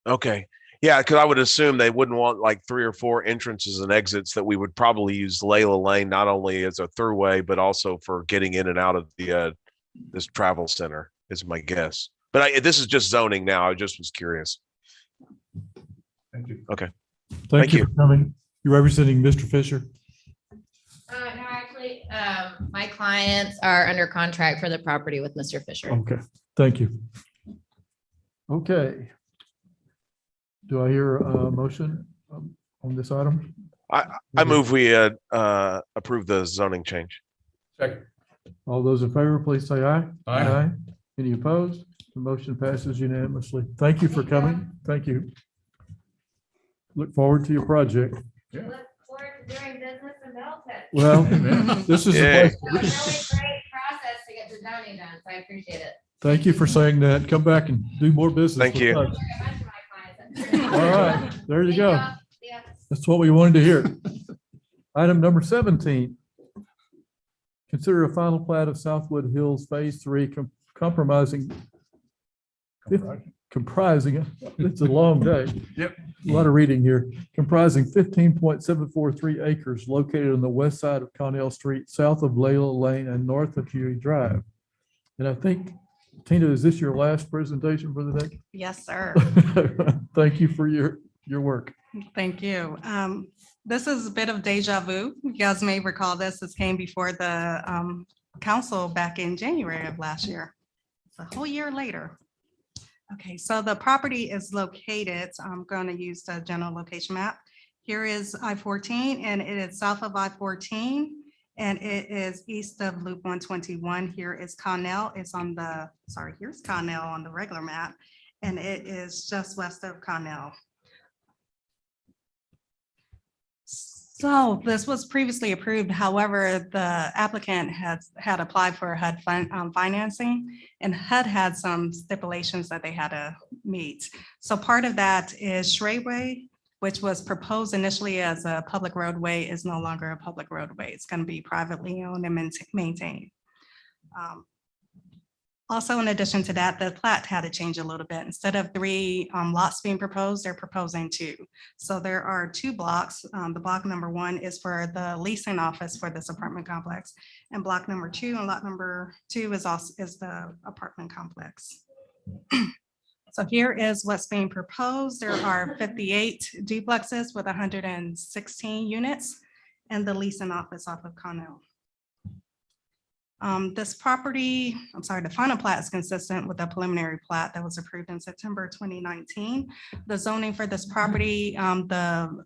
Okay. Yeah, because I would assume they wouldn't want like 3 or 4 entrances and exits, that we would probably use Layla Lane not only as a throughway, but also for getting in and out of the this travel center is my guess. But this is just zoning now. I just was curious. Thank you. Okay. Thank you for coming. You're representing Mr. Fisher. No, actually, my clients are under contract for the property with Mr. Fisher. Okay, thank you. Okay. Do I hear a motion on this item? I move we approve the zoning change. Second. All those in favor, please say aye. Aye. Any opposed? The motion passes unanimously. Thank you for coming. Thank you. Look forward to your project. Look forward to doing business in Belton. Well, this is the Yeah. place. It's a really great process to get the zoning done, so I appreciate it. Thank you for saying that. Come back and do more business. Thank with you. us. Very much to my clients. All right, there you Thank go. y'all. Yeah. That's what we wanted to hear. Item number 17. Consider a final plat of Southwood Hills Phase 3 comprising, it's a long day. Yep. A lot of reading here. Comprising 15.743 acres located on the west side of Connell Street, south of Layla Lane and north of Huey Drive. And I think, Tina, is this your last presentation for the day? Yes, sir. Thank you for your work. Thank you. This is a bit of deja vu. You guys may recall this. This came before the council back in January of last year. It's a whole year later. Okay, so the property is located, I'm going to use the general location map. Here is I-14 and it is south of I-14 and it is east of Loop 121. Here is Connell. It's on the, sorry, here's Connell on the regular map. and it is just west of Connell. So this was previously approved. However, the applicant had applied for HUD financing, and HUD had some stipulations that they had to meet. So part of that is Shreway, which was proposed initially as a public roadway, is no longer a public roadway. It's going to be privately owned and maintained. Also, in addition to that, the plat had to change a little bit. Instead of 3 lots being proposed, they're proposing 2. So there are 2 blocks. The block number 1 is for the leasing office for this apartment complex. And block number 2 and lot number 2 is the apartment complex. So here is what's being proposed. There are 58 duplexes with 116 units and the leasing office off of Connell. This property, the final plat is consistent with the preliminary plat that was approved in September 2019. The zoning for this property, the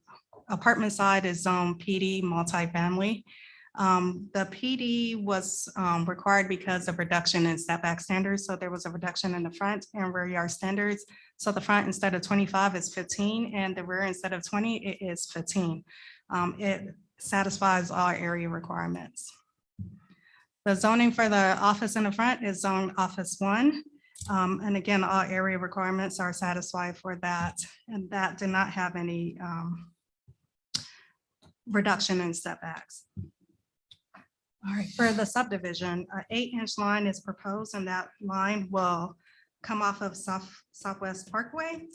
apartment side is zone PD multifamily. The PD was required because of reduction in setback standards. So there was a reduction in the front and rear yard standards. So the front instead of 25 is 15 and the rear instead of 20, it is 15. It satisfies all area requirements. The zoning for the office in the front is zone office 1. And again, all area requirements are satisfied for that. And that did not have any reduction in setbacks. All right, for the subdivision, an 8-inch line is proposed and that line will come off of Southwest Parkway,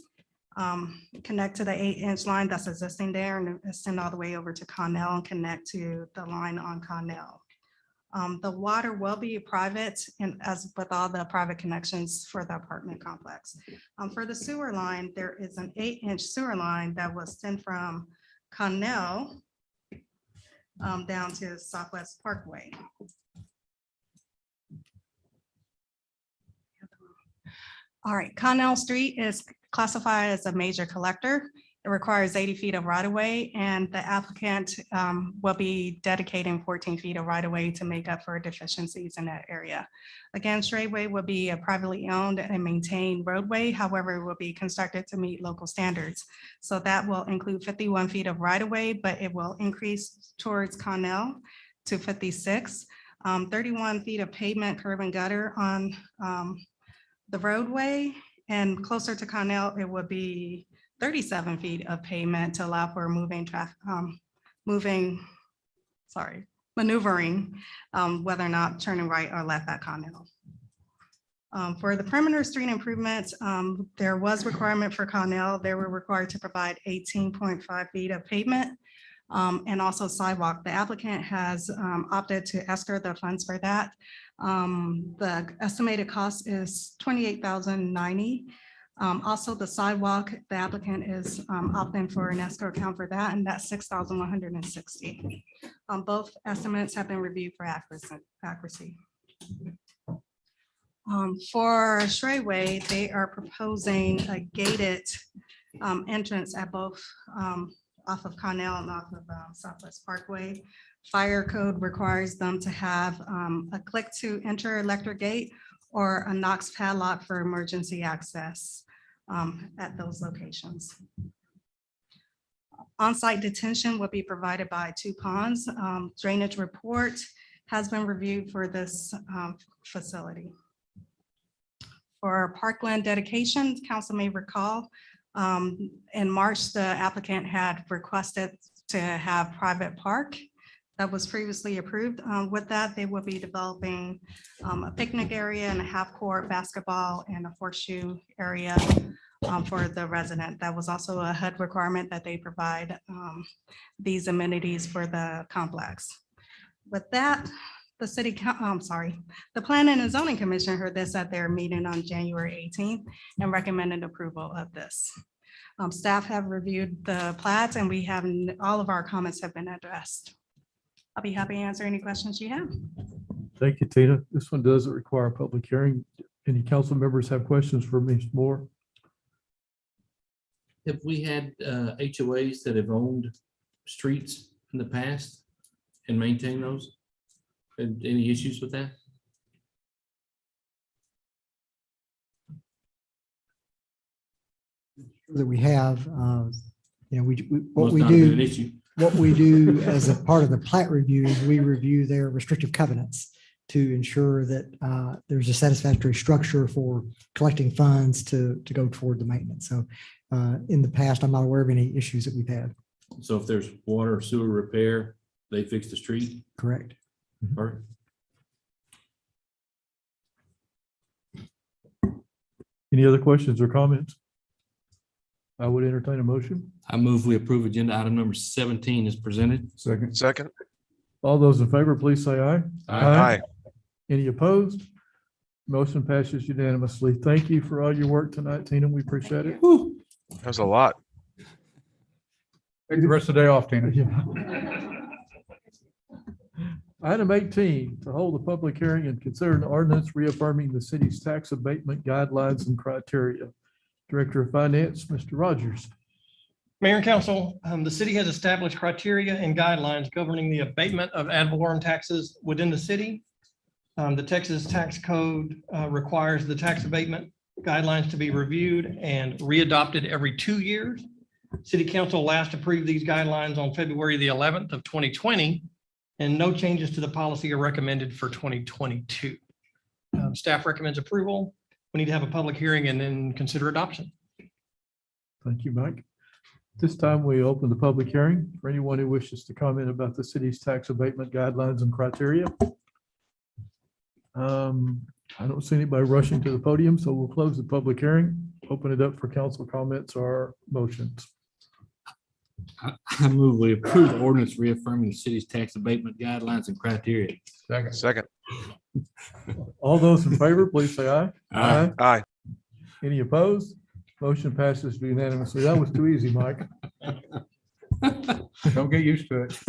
connect to the 8-inch line that's existing there and extend all the way over to Connell and connect to the line on Connell. The water will be private and as with all the private connections for the apartment complex. For the sewer line, there is an 8-inch sewer line that was sent from Connell down to Southwest Parkway. All right, Connell Street is classified as a major collector. It requires 80 feet of right of way and the applicant will be dedicating 14 feet of right of way to make up for deficiencies in that area. Again, Shreway will be a privately owned and maintained roadway. However, it will be constructed to meet local standards. So that will include 51 feet of right of way, but it will increase towards Connell to 56, 31 feet of pavement, curb and gutter on the roadway, and closer to Connell, it would be 37 feet of pavement to allow for maneuvering, whether or not turning right or left at Connell. For the perimeter street improvements, there was requirement for Connell. They were required to provide 18.5 feet of pavement and also sidewalk. The applicant has opted to escrow the funds for that. The estimated cost is $28,090. Also, the sidewalk, the applicant is opting for an escrow account for that, and that's $6,160. Both estimates have been reviewed for accuracy. For Shreway, they are proposing a gated entrance at both off of Connell and off of Southwest Parkway. Fire code requires them to have a click to enter electric gate or a Knox padlock for emergency access at those locations. On-site detention will be provided by 2 ponds. Drainage report has been reviewed for this facility. For parkland dedication, council may recall, in March, the applicant had requested to have private park that was previously approved. With that, they will be developing a picnic area and a half-court basketball and a horseshoe area for the resident. That was also a HUD requirement that they provide these amenities for the complex. With that, the Planning and Zoning Commission heard this at their meeting on January 18th and recommended approval of this. Staff have reviewed the plats and we have, all of our comments have been addressed. I'll be happy to answer any questions you have. Thank you, Tina. This one doesn't require a public hearing. Any council members have questions for Ms. Moore? Have we had HOAs that have owned streets in the past and maintained those? Any issues with that? that we have, what Must we not have been an do, issue. what we do as a part of the plat review is we review their restrictive covenants to ensure that there's a satisfactory structure for collecting funds to go toward the maintenance. So in the past, I'm not aware of any issues that we've had. So if there's water or sewer repair, they fix the street. Correct. Or Any other questions or comments? I would entertain a motion. I move we approve agenda item number 17 is presented. Second. Second. All those in favor, please say aye. Aye. Any opposed? Motion passes unanimously. Thank you for all your work tonight, Tina. We appreciate it. That was a lot. Take the rest of the day off, Tina. Item 18, to hold a public hearing and consider an ordinance reaffirming the city's tax abatement guidelines and criteria. Director of Finance, Mr. Rogers. Mayor and council, the city has established criteria and guidelines governing the abatement of ad valorem taxes within the city. The Texas Tax Code requires the tax abatement guidelines to be reviewed and readopted every 2 years. City Council last approved these guidelines on February the 11th of 2020, and no changes to the policy are recommended for 2022. Staff recommends approval. We need to have a public hearing and then consider adoption. Thank you, Mike. This time we open the public hearing for anyone who wishes to comment about the city's tax abatement guidelines and criteria. I don't see anybody rushing to the podium, so we'll close the public hearing, open it up for council comments or motions. I move we approve the ordinance reaffirming the city's tax abatement guidelines and criteria. Second. All those in favor, please say aye. Aye. Aye. Any opposed? Motion passes unanimously. That was too easy, Mike. Don't get used to it.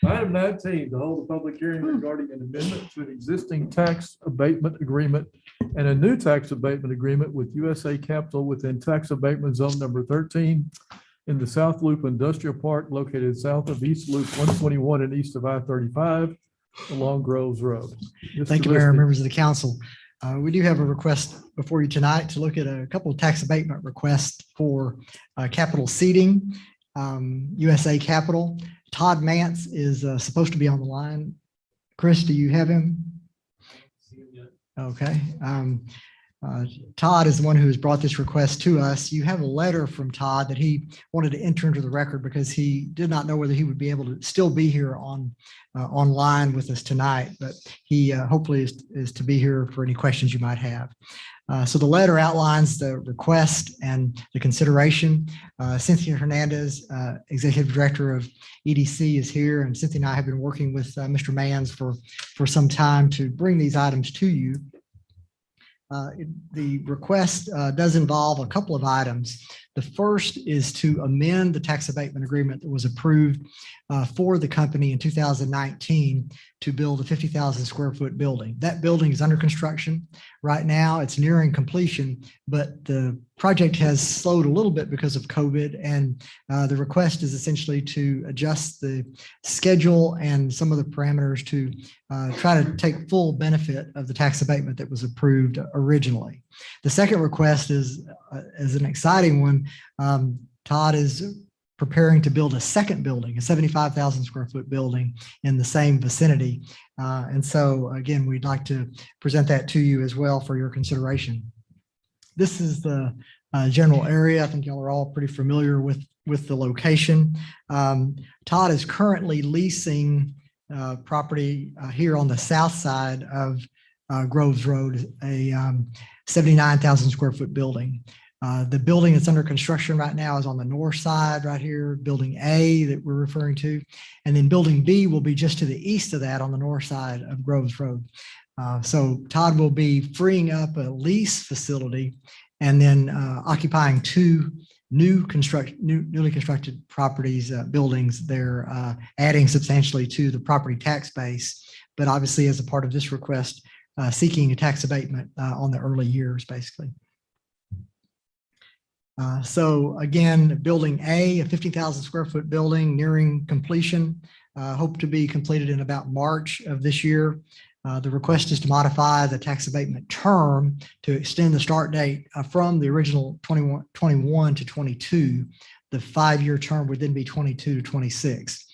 Item 19, to hold a public hearing regarding an amendment to an existing tax abatement agreement and a new tax abatement agreement with USA Capital within tax abatement zone number 13 in the South Loop Industrial Park located south of East Loop 121 and east of I-35 along Groves Road. Thank you, Mayor, and members of the council. We do have a request before you tonight to look at a couple of tax abatement requests for capital seating. USA Capital. Todd Mance is supposed to be on the line. Chris, do you have him? Okay. Todd is the one who has brought this request to us. You have a letter from Todd that he wanted to enter into the record because he did not know whether he would be able to still be here online with us tonight, but he hopefully is to be here for any questions you might have. So the letter outlines the request and the consideration. Cynthia Hernandez, Executive Director of EDC, is here, and Cynthia and I have been working with Mr. Mans for some time to bring these items to you. The request does involve a couple of items. The first is to amend the tax abatement agreement that was approved for the company in 2019 to build a 50,000 square foot building. That building is under construction right now. It's nearing completion, but the project has slowed a little bit because of COVID. And the request is essentially to adjust the schedule and some of the parameters to try to take full benefit of the tax abatement that was approved originally. The second request is an exciting one. Todd is preparing to build a second building, a 75,000 square foot building in the same vicinity. And so again, we'd like to present that to you as well for your consideration. This is the general area. I think y'all are all pretty familiar with the location. Todd is currently leasing property here on the south side of Groves Road, a 79,000 square foot building. The building that's under construction right now is on the north side right here, building A that we're referring to. And then building B will be just to the east of that on the north side of Groves Road. So Todd will be freeing up a lease facility and then occupying two newly constructed properties, buildings. They're adding substantially to the property tax base, but obviously as a part of this request, seeking a tax abatement on the early years, basically. So again, building A, a 50,000 square foot building nearing completion, hope to be completed in about March of this year. The request is to modify the tax abatement term to extend the start date from the original 21 to 22. The 5-year term would then be 22 to 26.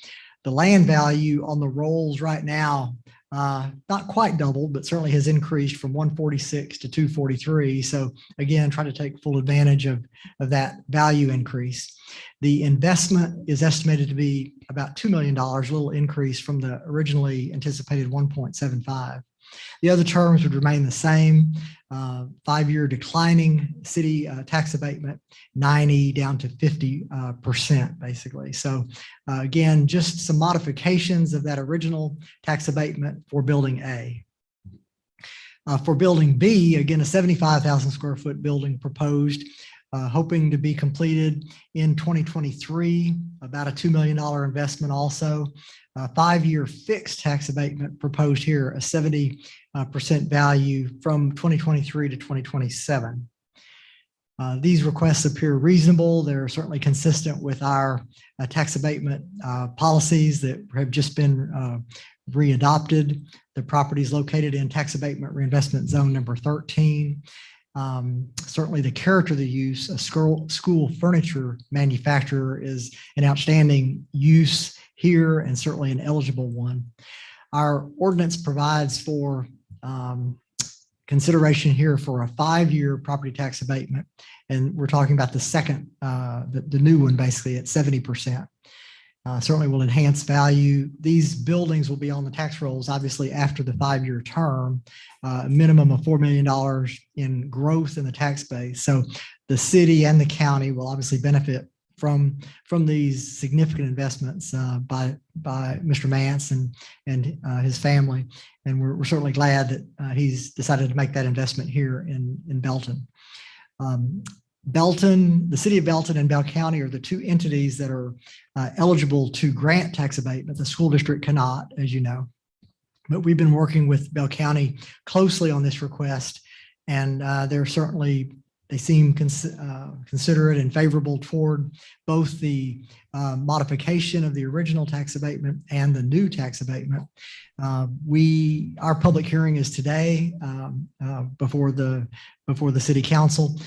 The land value on the rolls right now, not quite doubled, but certainly has increased from 146 to 243. So again, try to take full advantage of that value increase. The investment is estimated to be about $2 million, a little increase from the originally anticipated 1.75. The other terms would remain the same. 5-year declining city tax abatement, 90 down to 50%, basically. So again, just some modifications of that original tax abatement for building A. For building B, again, a 75,000 square foot building proposed, hoping to be completed in 2023, about a $2 million investment also. 5-year fixed tax abatement proposed here, a 70% value from 2023 to 2027. These requests appear reasonable. They're certainly consistent with our tax abatement policies that have just been readopted. The property is located in tax abatement reinvestment zone number 13. Certainly the character of the use, a school furniture manufacturer, is an outstanding use here and certainly an eligible one. Our ordinance provides for consideration here for a 5-year property tax abatement. And we're talking about the second, the new one basically at 70%. Certainly will enhance value. These buildings will be on the tax rolls, obviously, after the 5-year term, a minimum of $4 million in growth in the tax base. So the city and the county will obviously benefit from these significant investments by Mr. Mance and his family. And we're certainly glad that he's decided to make that investment here in Belton. Belton, the city of Belton and Bell County are the two entities that are eligible to grant tax abatement. The school district cannot, as you know. But we've been working with Bell County closely on this request, and they seem considerate and favorable toward both the modification of the original tax abatement and the new tax abatement. Our public hearing is today before the city council.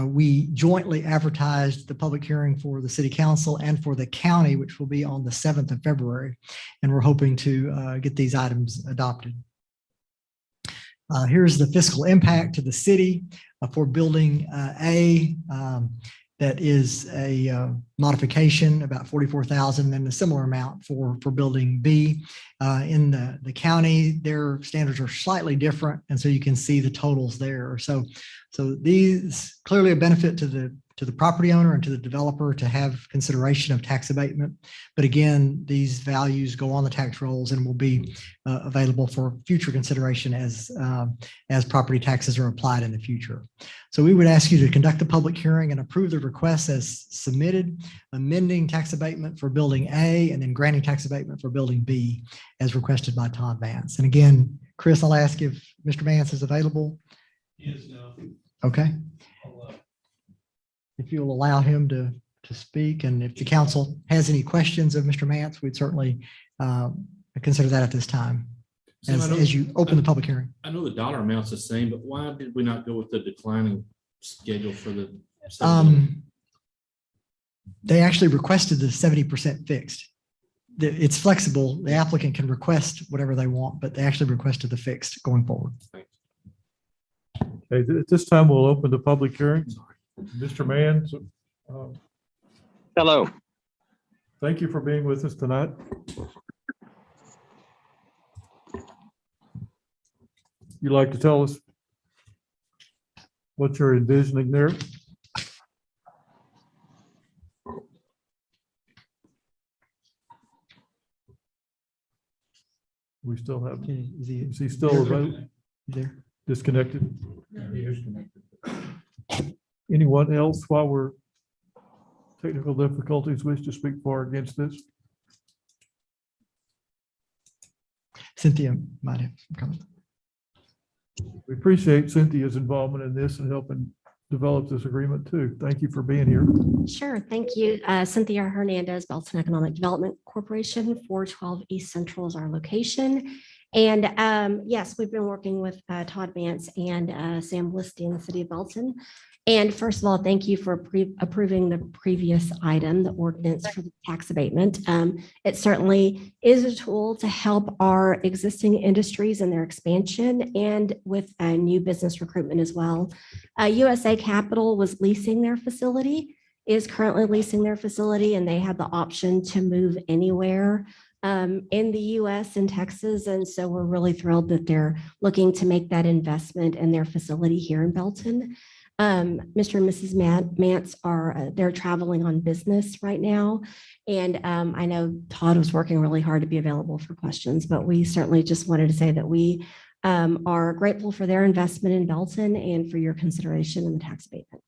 We jointly advertised the public hearing for the city council and for the county, which will be on the 7th of February. And we're hoping to get these items adopted. Here's the fiscal impact to the city for building A. That is a modification, about $44,000, and a similar amount for building B. In the county, their standards are slightly different, and so you can see the totals there. So these clearly a benefit to the property owner and to the developer to have consideration of tax abatement. But again, these values go on the tax rolls and will be available for future consideration as property taxes are applied in the future. So we would ask you to conduct the public hearing and approve the request as submitted, amending tax abatement for building A and then granting tax abatement for building B as requested by Todd Vance. And again, Chris, I'll ask if Mr. Vance is available. Yes, no. Okay. If you'll allow him to speak, and if the council has any questions of Mr. Mance, we'd certainly consider that at this time as you open the public hearing. I know the dollar amount's the same, but why did we not go with the declining schedule for the? They actually requested the 70% fixed. It's flexible. The applicant can request whatever they want, but they actually requested the fixed going forward. Okay, at this time, we'll open the public hearing. Mr. Mance. Hello. Thank you for being with us tonight. You'd like to tell us what you're envisioning there? We still have, is he still available? There. Disconnected? He is connected. Anyone else, while we're technical difficulties, wish to speak for or against this? Cynthia might have some comments. We appreciate Cynthia's involvement in this and helping develop this agreement too. Thank you for being here. Sure, thank you. Cynthia Hernandez, Belton Economic Development Corporation, 412 East Central is our location. And yes, we've been working with Todd Vance and Sam Listy in the city of Belton. And first of all, thank you for approving the previous item, the ordinance for the tax abatement. It certainly is a tool to help our existing industries and their expansion and with new business recruitment as well. USA Capital was leasing their facility, is currently leasing their facility, and they have the option to move anywhere in the US and Texas. And so we're really thrilled that they're looking to make that investment in their facility here in Belton. Mr. and Mrs. Mance are, they're traveling on business right now. And I know Todd was working really hard to be available for questions, but we certainly just wanted to say that we are grateful for their investment in Belton and for your consideration in the tax abatement.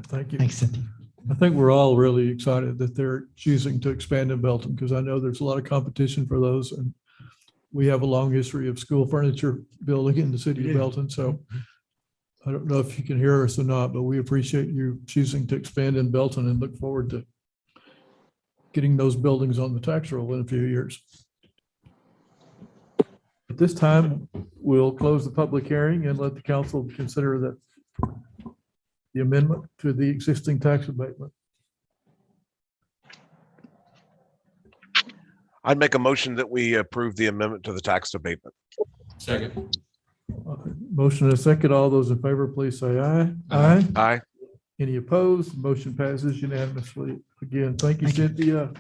Thank you. Thanks, Cynthia. I think we're all really excited that they're choosing to expand in Belton because I know there's a lot of competition for those. And we have a long history of school furniture building in the city of Belton. So I don't know if you can hear us or not, but we appreciate you choosing to expand in Belton and look forward to getting those buildings on the tax roll in a few years. At this time, we'll close the public hearing and let the council consider the amendment to the existing tax abatement. I'd make a motion that we approve the amendment to the tax abatement. Second. Motion and a second. All those in favor, please say aye. Aye. Aye. Any opposed? Motion passes unanimously. Again, thank you, Cynthia.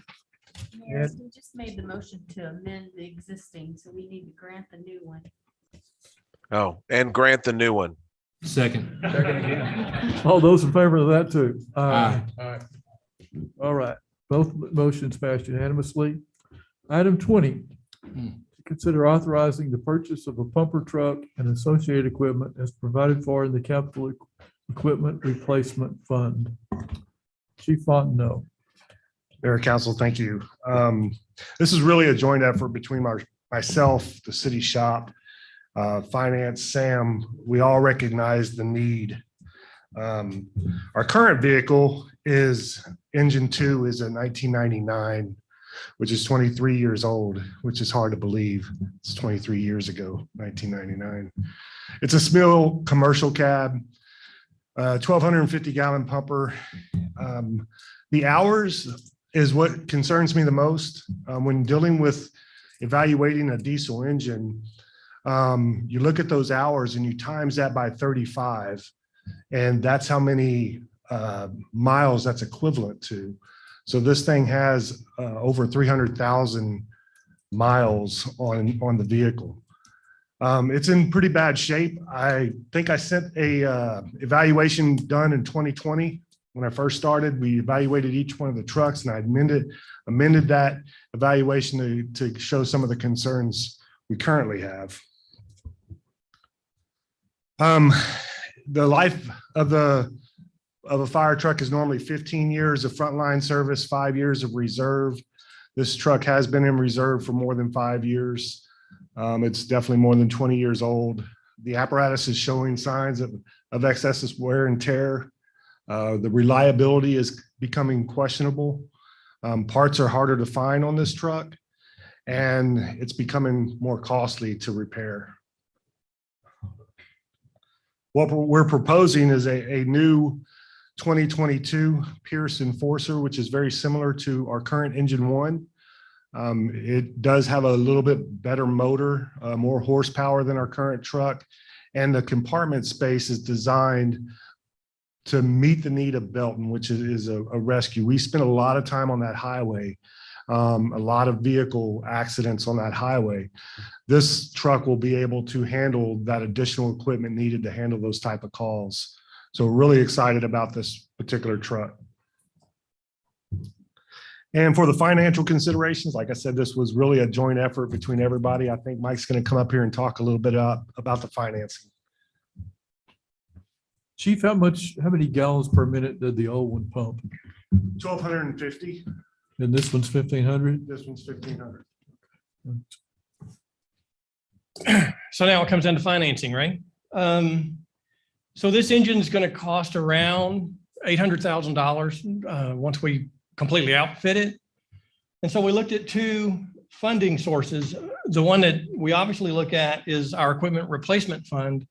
Yes, we just made the motion to amend the existing, so we need to grant the new one. Oh, and grant the new one. Second. All those in favor of that too? Aye. All right, both motions passed unanimously. Item 20, to consider authorizing the purchase of a pumper truck and associated equipment as provided for in the capital equipment replacement fund. Chief Fontenot. Mayor, Council, thank you. This is really a joint effort between myself, the city shop, finance, Sam. We all recognize the need. Our current vehicle is engine 2 is a 1999, which is 23 years old, which is hard to believe. It's 23 years ago, 1999. It's a Smil commercial cab, 1,250 gallon pumper. The hours is what concerns me the most when dealing with evaluating a diesel engine. You look at those hours and you times that by 35, and that's how many miles that's equivalent to. So this thing has over 300,000 miles on the vehicle. It's in pretty bad shape. I think I sent a evaluation done in 2020. When I first started, we evaluated each one of the trucks, and I amended that evaluation to show some of the concerns we currently have. The life of a fire truck is normally 15 years of frontline service, 5 years of reserve. This truck has been in reserve for more than 5 years. It's definitely more than 20 years old. The apparatus is showing signs of excessive wear and tear. The reliability is becoming questionable. Parts are harder to find on this truck, and it's becoming more costly to repair. What we're proposing is a new 2022 Pierce Enforcer, which is very similar to our current engine 1. It does have a little bit better motor, more horsepower than our current truck, and the compartment space is designed to meet the need of Belton, which is a rescue. We spend a lot of time on that highway, a lot of vehicle accidents on that highway. This truck will be able to handle that additional equipment needed to handle those type of calls. So we're really excited about this particular truck. And for the financial considerations, like I said, this was really a joint effort between everybody. I think Mike's going to come up here and talk a little bit about the financing. Chief, how many gallons per minute did the old one pump? 1,250. And this one's 1,500? This one's 1,500. So now it comes down to financing, right? So this engine is going to cost around $800,000 once we completely outfit it. And so we looked at two funding sources, the one that we obviously look at is our equipment replacement fund.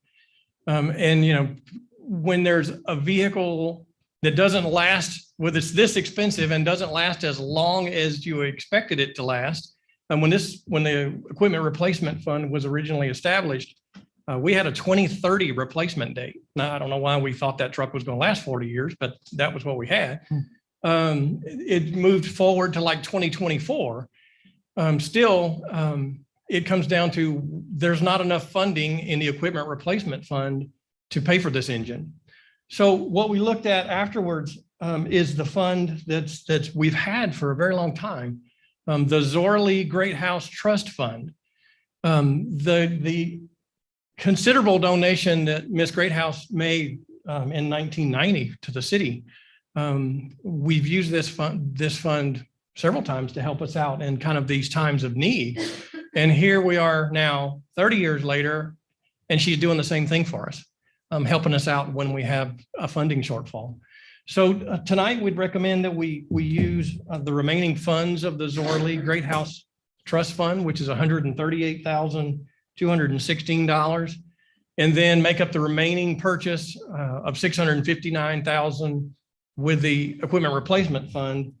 And, you know, when there's a vehicle that doesn't last, whether it's this expensive and doesn't last as long as you expected it to last. And when the equipment replacement fund was originally established, we had a 2030 replacement date. Now, I don't know why we thought that truck was going to last 40 years, but that was what we had. It moved forward to like 2024. It comes down to there's not enough funding in the equipment replacement fund to pay for this engine. So what we looked at afterwards is the fund that's we've had for a very long time, the Zorley Great House Trust Fund. The considerable donation that Miss Greathouse made in 1990 to the city. We've used this fund several times to help us out in kind of these times of need. And here we are now 30 years later, and she's doing the same thing for us, helping us out when we have a funding shortfall. So tonight we'd recommend that we use the remaining funds of the Zorley Great House Trust Fund, which is $138,216, and then make up the remaining purchase of $659,000 with the equipment replacement fund.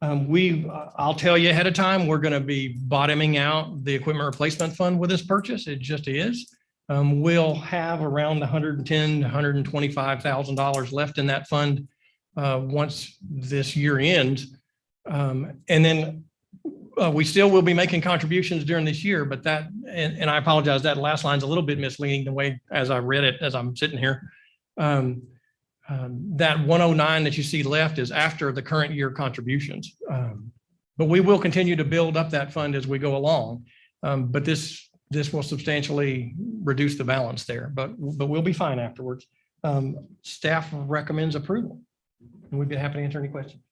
I'll tell you ahead of time, we're going to be bottoming out the equipment replacement fund with this purchase. It just is. We'll have around $110,000 to $125,000 left in that fund once this year ends. And then we still will be making contributions during this year, but that, and I apologize, that last line's a little bit misleading the way as I read it as I'm sitting here. That 109 that you see left is after the current year contributions. But we will continue to build up that fund as we go along. But this will substantially reduce the balance there, but we'll be fine afterwards. Staff recommends approval, and we'd be happy to answer any questions.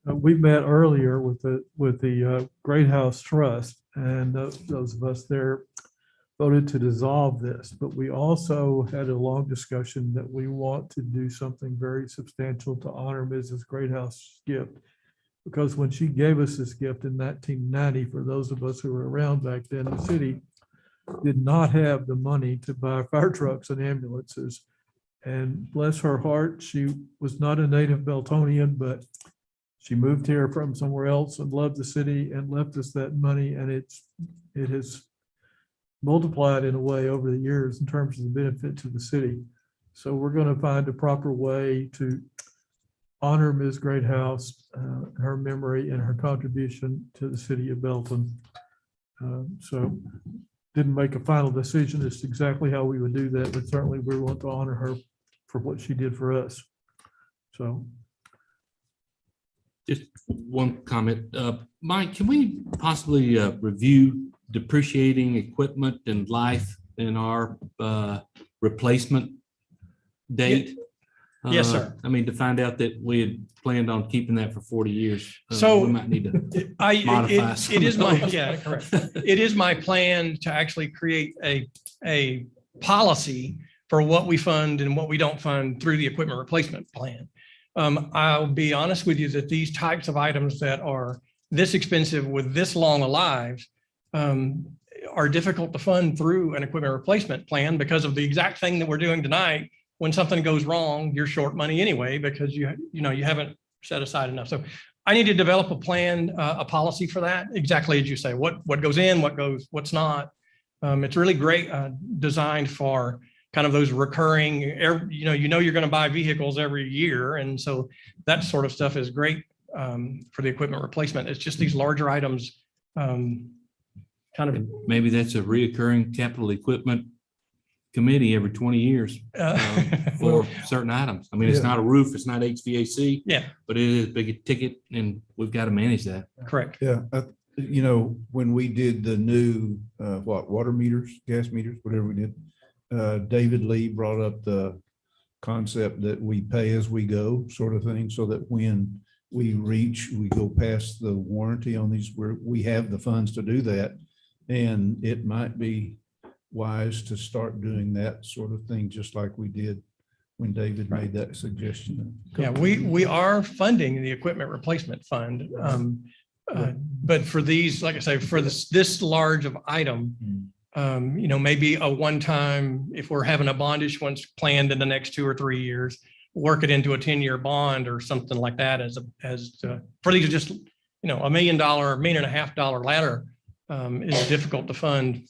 We met earlier with the Great House Trust, and those of us there voted to dissolve this, but we also had a long discussion that we want to do something very substantial to honor Mrs. Greathouse's gift. Because when she gave us this gift in 1990, for those of us who were around back then, the city did not have the money to buy fire trucks and ambulances. And bless her heart, she was not a native Beltonian, but she moved here from somewhere else and loved the city and left us that money. And it has multiplied in a way over the years in terms of the benefit to the city. So we're going to find a proper way to honor Ms. Greathouse, her memory and her contribution to the city of Belton. So didn't make a final decision as to exactly how we would do that, but certainly we want to honor her for what she did for us. So. Just one comment. Mike, can we possibly review depreciating equipment and life in our replacement date? Yes, sir. I mean, to find out that we had planned on keeping that for 40 years. So we might need to modify some it is of my, those. yeah, correct. It is my plan to actually create a policy for what we fund and what we don't fund through the equipment replacement plan. I'll be honest with you that these types of items that are this expensive with this long a lives are difficult to fund through an equipment replacement plan because of the exact thing that we're doing tonight. When something goes wrong, you're short money anyway, because you haven't set aside enough. So I need to develop a plan, a policy for that. Exactly as you say, what goes in, what's not. It's really great, designed for kind of those recurring, you're going to buy vehicles every year. And so that sort of stuff is great for the equipment replacement. It's just these larger items kind of. Maybe that's a reoccurring capital equipment committee every 20 years for certain items. I mean, it's not a roof, it's not HVAC. Yeah. But it is a big ticket and we've got to manage that. Correct. Yeah. When we did the new, water meters, gas meters, whatever we did, David Lee brought up the concept that we pay as we go sort of thing, so that when we go past the warranty on these, where we have the funds to do that. And it might be wise to start doing that sort of thing, just like we did when David made that suggestion. Yeah, we are funding the equipment replacement fund. But for these, like I say, for this large of item, maybe a one-time, if we're having a bond issuance planned in the next 2 or 3 years, work it into a 10-year bond or something like that for these are just, $1 million, $1.5 million ladder is difficult to fund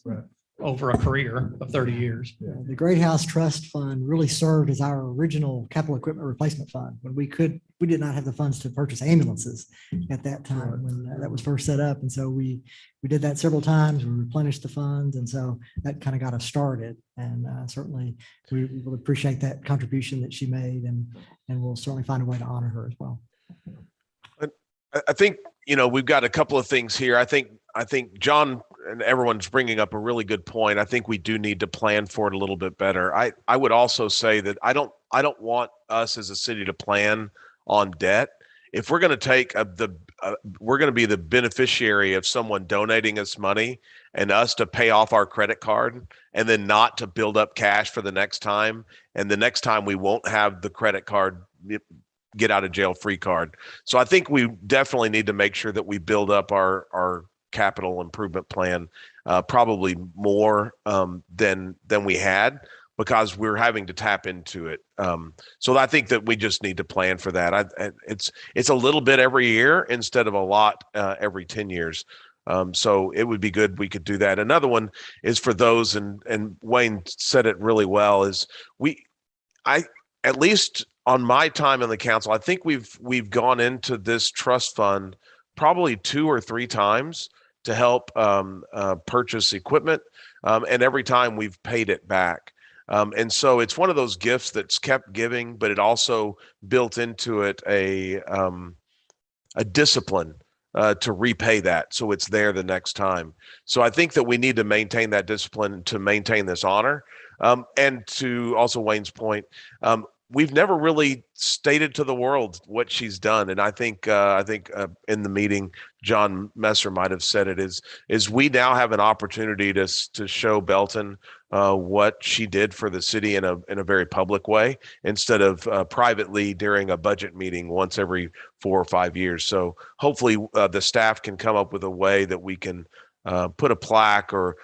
over a career of 30 years. The Great House Trust Fund really served as our original capital equipment replacement fund when we did not have the funds to purchase ambulances at that time when that was first set up. And so we did that several times. We replenished the funds. And so that kind of got us started. And certainly we will appreciate that contribution that she made, and we'll certainly find a way to honor her as well. I think, we've got a couple of things here. I think John and everyone's bringing up a really good point. I think we do need to plan for it a little bit better. I would also say that I don't want us as a city to plan on debt. If we're going to we're going to be the beneficiary of someone donating us money and us to pay off our credit card and then not to build up cash for the next time. And the next time we won't have the credit card get out of jail free card. So I think we definitely need to make sure that we build up our capital improvement plan, probably more than we had, because we're having to tap into it. So I think that we just need to plan for that. It's a little bit every year instead of a lot every 10 years. So it would be good we could do that. Another one is for those, and Wayne said it really well, is at least on my time in the council, I think we've gone into this trust fund probably 2 or 3 times to help purchase equipment. And every time we've paid it back. And so it's one of those gifts that's kept giving, but it also built into it a discipline to repay that. So it's there the next time. So I think that we need to maintain that discipline to maintain this honor. And to also Wayne's point, we've never really stated to the world what she's done. And I think in the meeting, John Messer might have said it is we now have an opportunity to show Belton what she did for the city in a very public way, instead of privately during a budget meeting once every 4 or 5 years. So hopefully the staff can come up with a way that we can put a plaque or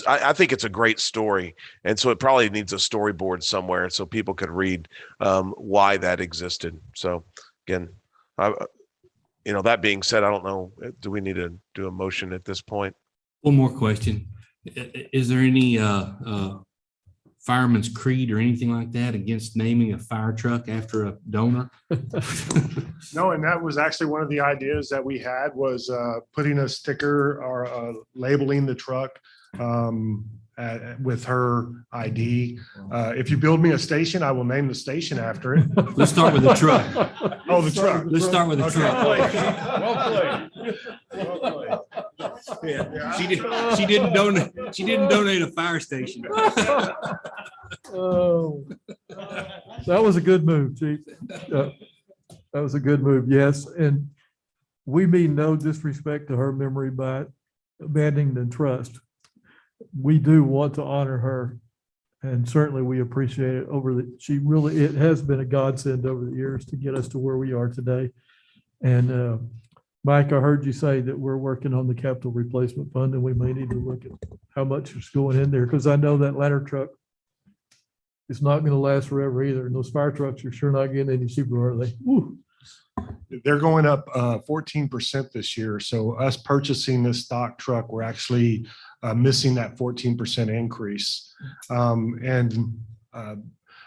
I think it's a great story. And so it probably needs a storyboard somewhere so people could read why that existed. So again, that being said, I don't know, do we need to do a motion at this point? One more question. Is there any fireman's creed or anything like that against naming a fire truck after a donor? No, and that was actually one of the ideas that we had, was putting a sticker or labeling the truck with her ID. If you build me a station, I will name the station after it. Let's start with the truck. Oh, the truck. Let's start with the truck. Well played. Well played. Yeah. She didn't donate a fire station. Oh, that was a good move, Chief. That was a good move, yes. And we mean no disrespect to her memory by abandoning the trust. We do want to honor her, and certainly we appreciate it it has been a godsend over the years to get us to where we are today. And Mike, I heard you say that we're working on the capital replacement fund, and we may need to look at how much is going in there, because I know that ladder truck is not going to last forever either. And those fire trucks are sure not getting any cheaper, are they? Woo. They're going up 14% this year. So us purchasing this stock truck, we're actually missing that 14% increase.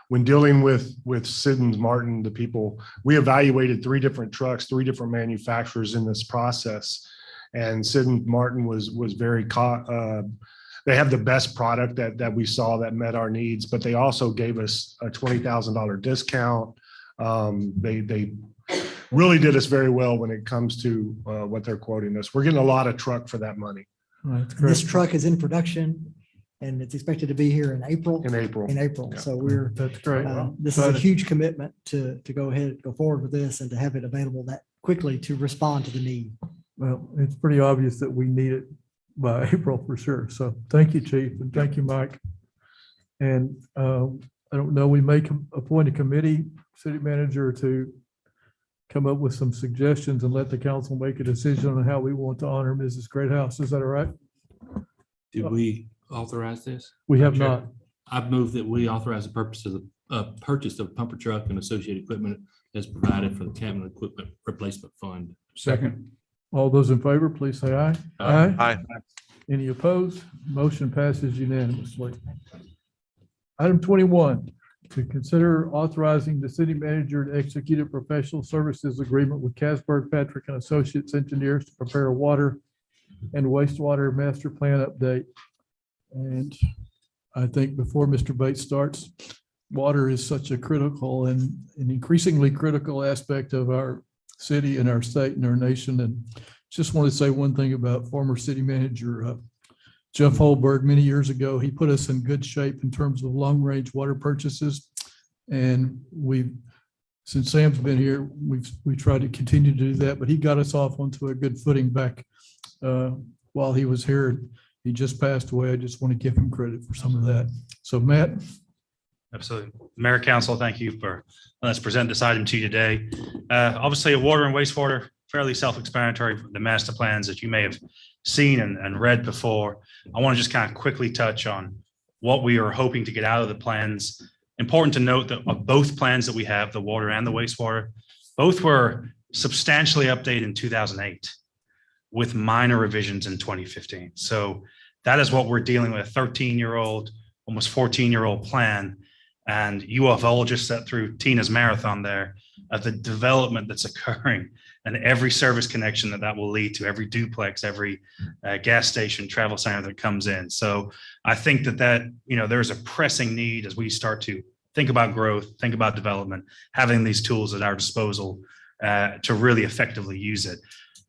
When dealing with Siddons Martin, the people, we evaluated 3 different trucks, 3 different manufacturers in this process. And Siddons Martin was very they have the best product that we saw that met our needs, but they also gave us a $20,000 discount. They really did us very well when it comes to what they're quoting us. We're getting a lot of truck for that money. This truck is in production, and it's expected to be here in April. In April. Yeah. So That's great. this is a huge commitment to go ahead, go forward with this, and to have it available that quickly to respond to the need. Well, it's pretty obvious that we need it by April for sure. So thank you, Chief, and thank you, Mike. And I don't know, we may appoint a committee, city manager, to come up with some suggestions and let the council make a decision on how we want to honor Mrs. Greathouse. Is that all right? Did we authorize this? We have not. I've moved that we authorize the purpose of the purchase of pumper truck and associated equipment as provided for the cabinet equipment replacement fund. Second. All those in favor, please say aye. Aye. Any opposed? Motion passes unanimously. Item 21, to consider authorizing the city manager to execute a professional services agreement with Casberg, Patrick and Associates Engineers to prepare a water and wastewater master plan update. And I think before Mr. Bates starts, water is such a critical and an increasingly critical aspect of our city and our state and our nation. And just want to say one thing about former city manager Jeff Holberg. Many years ago, he put us in good shape in terms of long-range water purchases. And since Sam's been here, we've tried to continue to do that, but he got us off onto a good footing back while he was here. He just passed away. I just want to give him credit for some of that. So Matt. Absolutely. Mayor, Council, thank you for letting us present this item to you today. Obviously, a water and wastewater, fairly self-explanatory, the master plans that you may have seen and read before. I want to just kind of quickly touch on what we are hoping to get out of the plans. Important to note that of both plans that we have, the water and the wastewater, both were substantially updated in 2008 with minor revisions in 2015. So that is what we're dealing with, a 13-year-old, almost 14-year-old plan. And you have all just sat through Tina's marathon there of the development that's occurring and every service connection that will lead to, every duplex, every gas station, travel center that comes in. So I think that there's a pressing need as we start to think about growth, think about development, having these tools at our disposal to really effectively use it.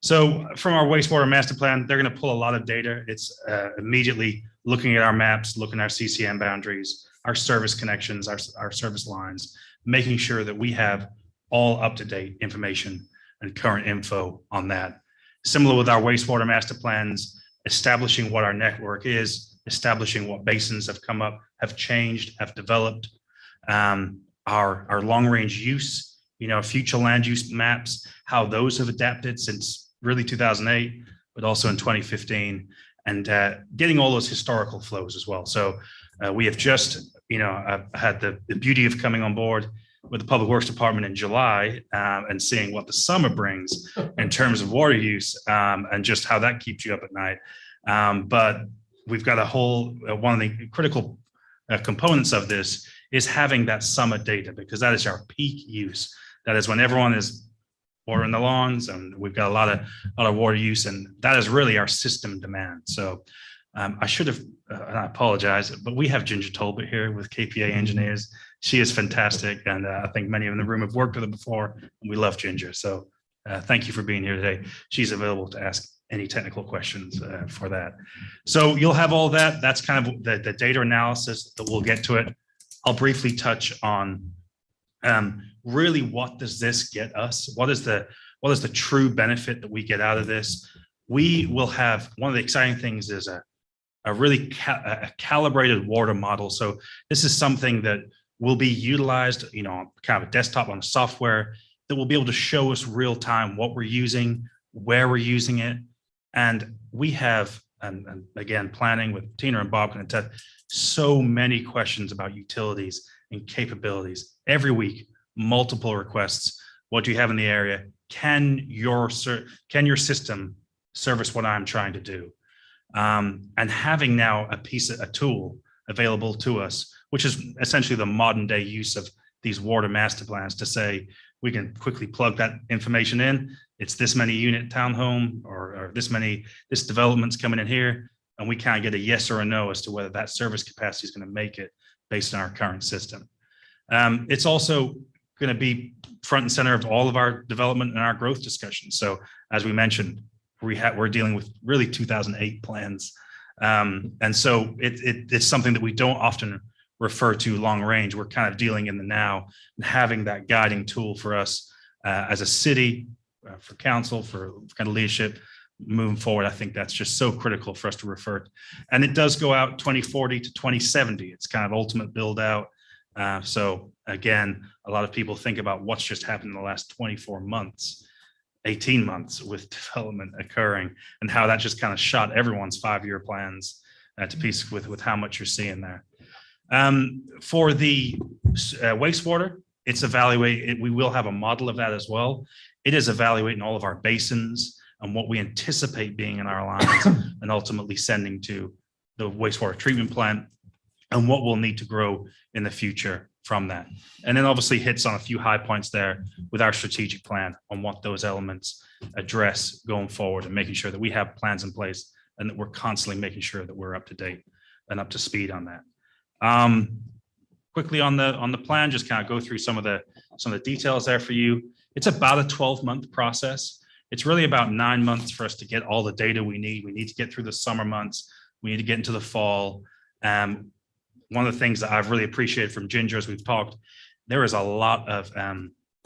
So from our wastewater master plan, they're going to pull a lot of data. It's immediately looking at our maps, looking at our CCM boundaries, our service connections, our service lines, making sure that we have all up-to-date information and current info on that. Similar with our wastewater master plans, establishing what our network is, establishing what basins have come up, have changed, have developed, our long-range use, future land use maps, how those have adapted since really 2008, but also in 2015, and getting all those historical flows as well. So we have just, had the beauty of coming on board with the Public Works Department in July and seeing what the summer brings in terms of water use and just how that keeps you up at night. But we've got a whole, one of the critical components of this is having that summer data, because that is our peak use. That is when everyone is watering the lawns and we've got a lot of water use, and that is really our system demand. So I should have, and I apologize, but we have Ginger Tolbert here with KPA Engineers. She is fantastic. And I think many of you in the room have worked with her before, and we love Ginger. So thank you for being here today. She's available to ask any technical questions for that. So you'll have all that. That's kind of the data analysis that we'll get to it. I'll briefly touch on really what does this get us? What is the true benefit that we get out of this? We will have, one of the exciting things is a really calibrated water model. So this is something that will be utilized, kind of a desktop on software that will be able to show us real time what we're using, where we're using it. And we have, and again, planning with Tina and Bob, and Ted, so many questions about utilities and capabilities. Every week, multiple requests. What do you have in the area? Can your system service what I'm trying to do? And having now a tool available to us, which is essentially the modern day use of these water master plans, to say we can quickly plug that information in. It's this many unit townhome or this development's coming in here, and we can't get a yes or a no as to whether that service capacity is going to make it based on our current system. It's also going to be front and center of all of our development and our growth discussions. So as we mentioned, we're dealing with really 2008 plans. And so it's something that we don't often refer to long range. We're kind of dealing in the now and having that guiding tool for us as a city, for council, for kind of leadership moving forward. I think that's just so critical for us to refer to. And it does go out 2040 to 2070. It's kind of ultimate build out. So again, a lot of people think about what's just happened in the last 24 months, 18 months with development occurring, and how that just kind of shot everyone's 5-year plans to pieces with how much you're seeing there. For the wastewater, it's evaluate. We will have a model of that as well. It is evaluating all of our basins and what we anticipate being in our lines and ultimately sending to the wastewater treatment plant and what we'll need to grow in the future from that. And then obviously hits on a few high points there with our strategic plan on what those elements address going forward and making sure that we have plans in place and that we're constantly making sure that we're up to date and up to speed on that. Quickly on the plan, just kind of go through some of the details there for you. It's about a 12-month process. It's really about 9 months for us to get all the data we need. We need to get through the summer months. We need to get into the fall. One of the things that I've really appreciated from Ginger as we've talked, there is a lot of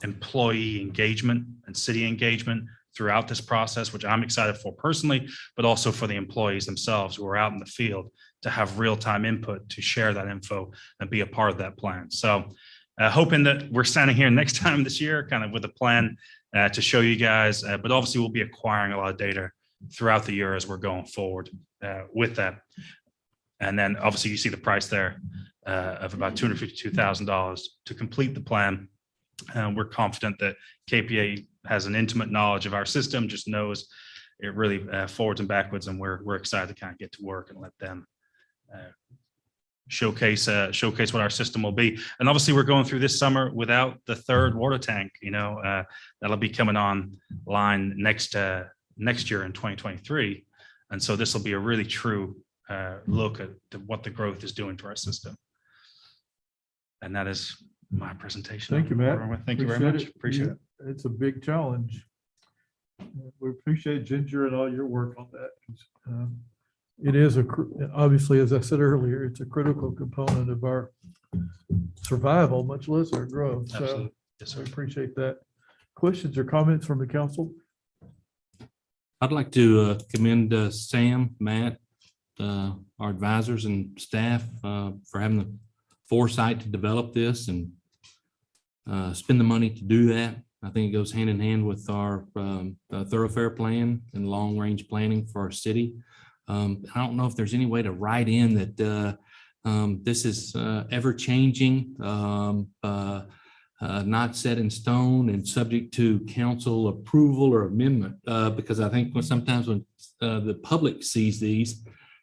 employee engagement and city engagement throughout this process, which I'm excited for personally, but also for the employees themselves who are out in the field to have real-time input, to share that info and be a part of that plan. So hoping that we're standing here next time this year, kind of with a plan to show you guys, but obviously we'll be acquiring a lot of data throughout the year as we're going forward with that. And then obviously you see the price there of about $252,000 to complete the plan. We're confident that KPA has an intimate knowledge of our system, just knows it really forwards and backwards, and we're excited to kind of get to work and let them showcase what our system will be. And obviously we're going through this summer without the third water tank. That'll be coming online next year in 2023, and so this will be a really true look at what the growth is doing to our system. And that is my presentation. Thank you, Matt. Thank you very much. Appreciate it. It's a big challenge. We appreciate Ginger and all your work on that. It is obviously, as I said earlier, it's a critical component of our survival, much less our growth. So Absolutely. Yes, sir. we appreciate that. Questions or comments from the council? I'd like to commend Sam, Matt, our advisors and staff for having the foresight to develop this and spend the money to do that. I think it goes hand in hand with our thoroughfare plan and long-range planning for our city. I don't know if there's any way to write in that this is ever-changing, not set in stone and subject to council approval or amendment, because I think sometimes when the public sees these,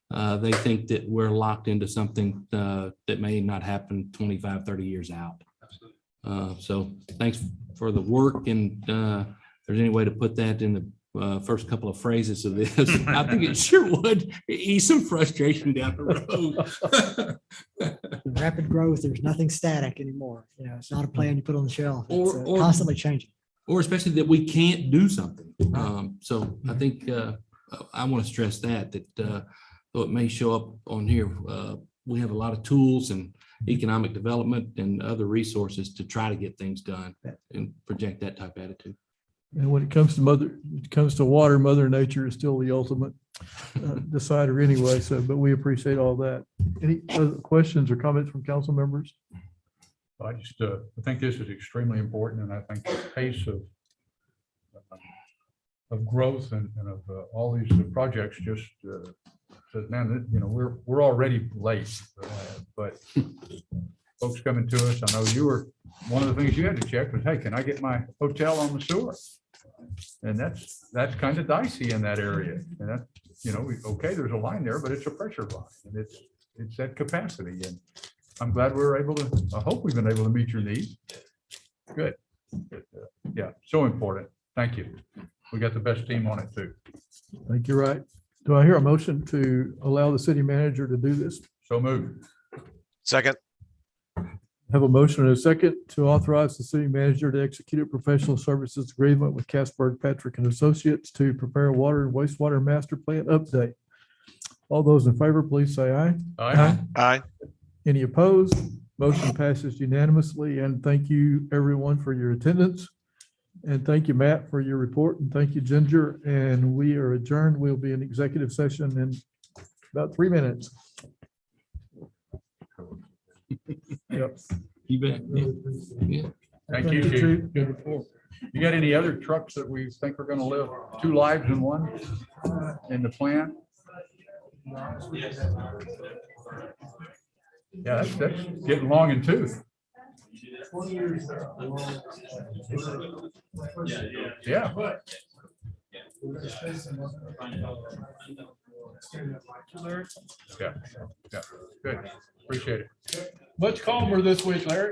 they think that we're locked into something that may not happen 25, 30 years out. So thanks for the work, and if there's any way to put that in the first couple of phrases of this, I think it sure would ease some frustration down the road. Rapid growth, there's nothing static anymore. It's not a plan you put on the shelf. It's Or constantly changing. Or especially that we can't do something. So I think I want to stress that though it may show up on here, we have a lot of tools and economic development and other resources to try to get things done and project that type of attitude. And when it comes to water, Mother Nature is still the ultimate decider anyway. So, but we appreciate all that. Any other questions or comments from council members? I think this is extremely important, and I think the pace of growth and of all these projects just says, man, we're already late, but folks coming to us, I know you were, one of the things you had to check was, hey, can I get my hotel on the sewer? And that's kind of dicey in that area. And that, okay, there's a line there, but it's a pressure line, and it's at capacity. And I'm glad I hope we've been able to meet your needs. Good. Yeah, so important. Thank you. We got the best team on it too. Thank you. Right. Do I hear a motion to allow the city manager to do this? So moved. Second. Have a motion and a second to authorize the city manager to execute a professional services agreement with Casperg, Patrick and Associates to prepare a water and wastewater master plan update. All those in favor, please say aye. Aye. Aye. Any opposed? Motion passes unanimously. And thank you everyone for your attendance. And thank you, Matt, for your report. And thank you, Ginger. And we are adjourned. We'll be in executive session in about 3 minutes. Yep. You bet. Yeah. Thank you, Chief. Good report. You got any other trucks that we think are gonna live 2 lives in one in the plan? Yeah, that's getting long in tooth. Yeah. Yeah, yeah, good. Appreciate it. Much calmer this week, Larry.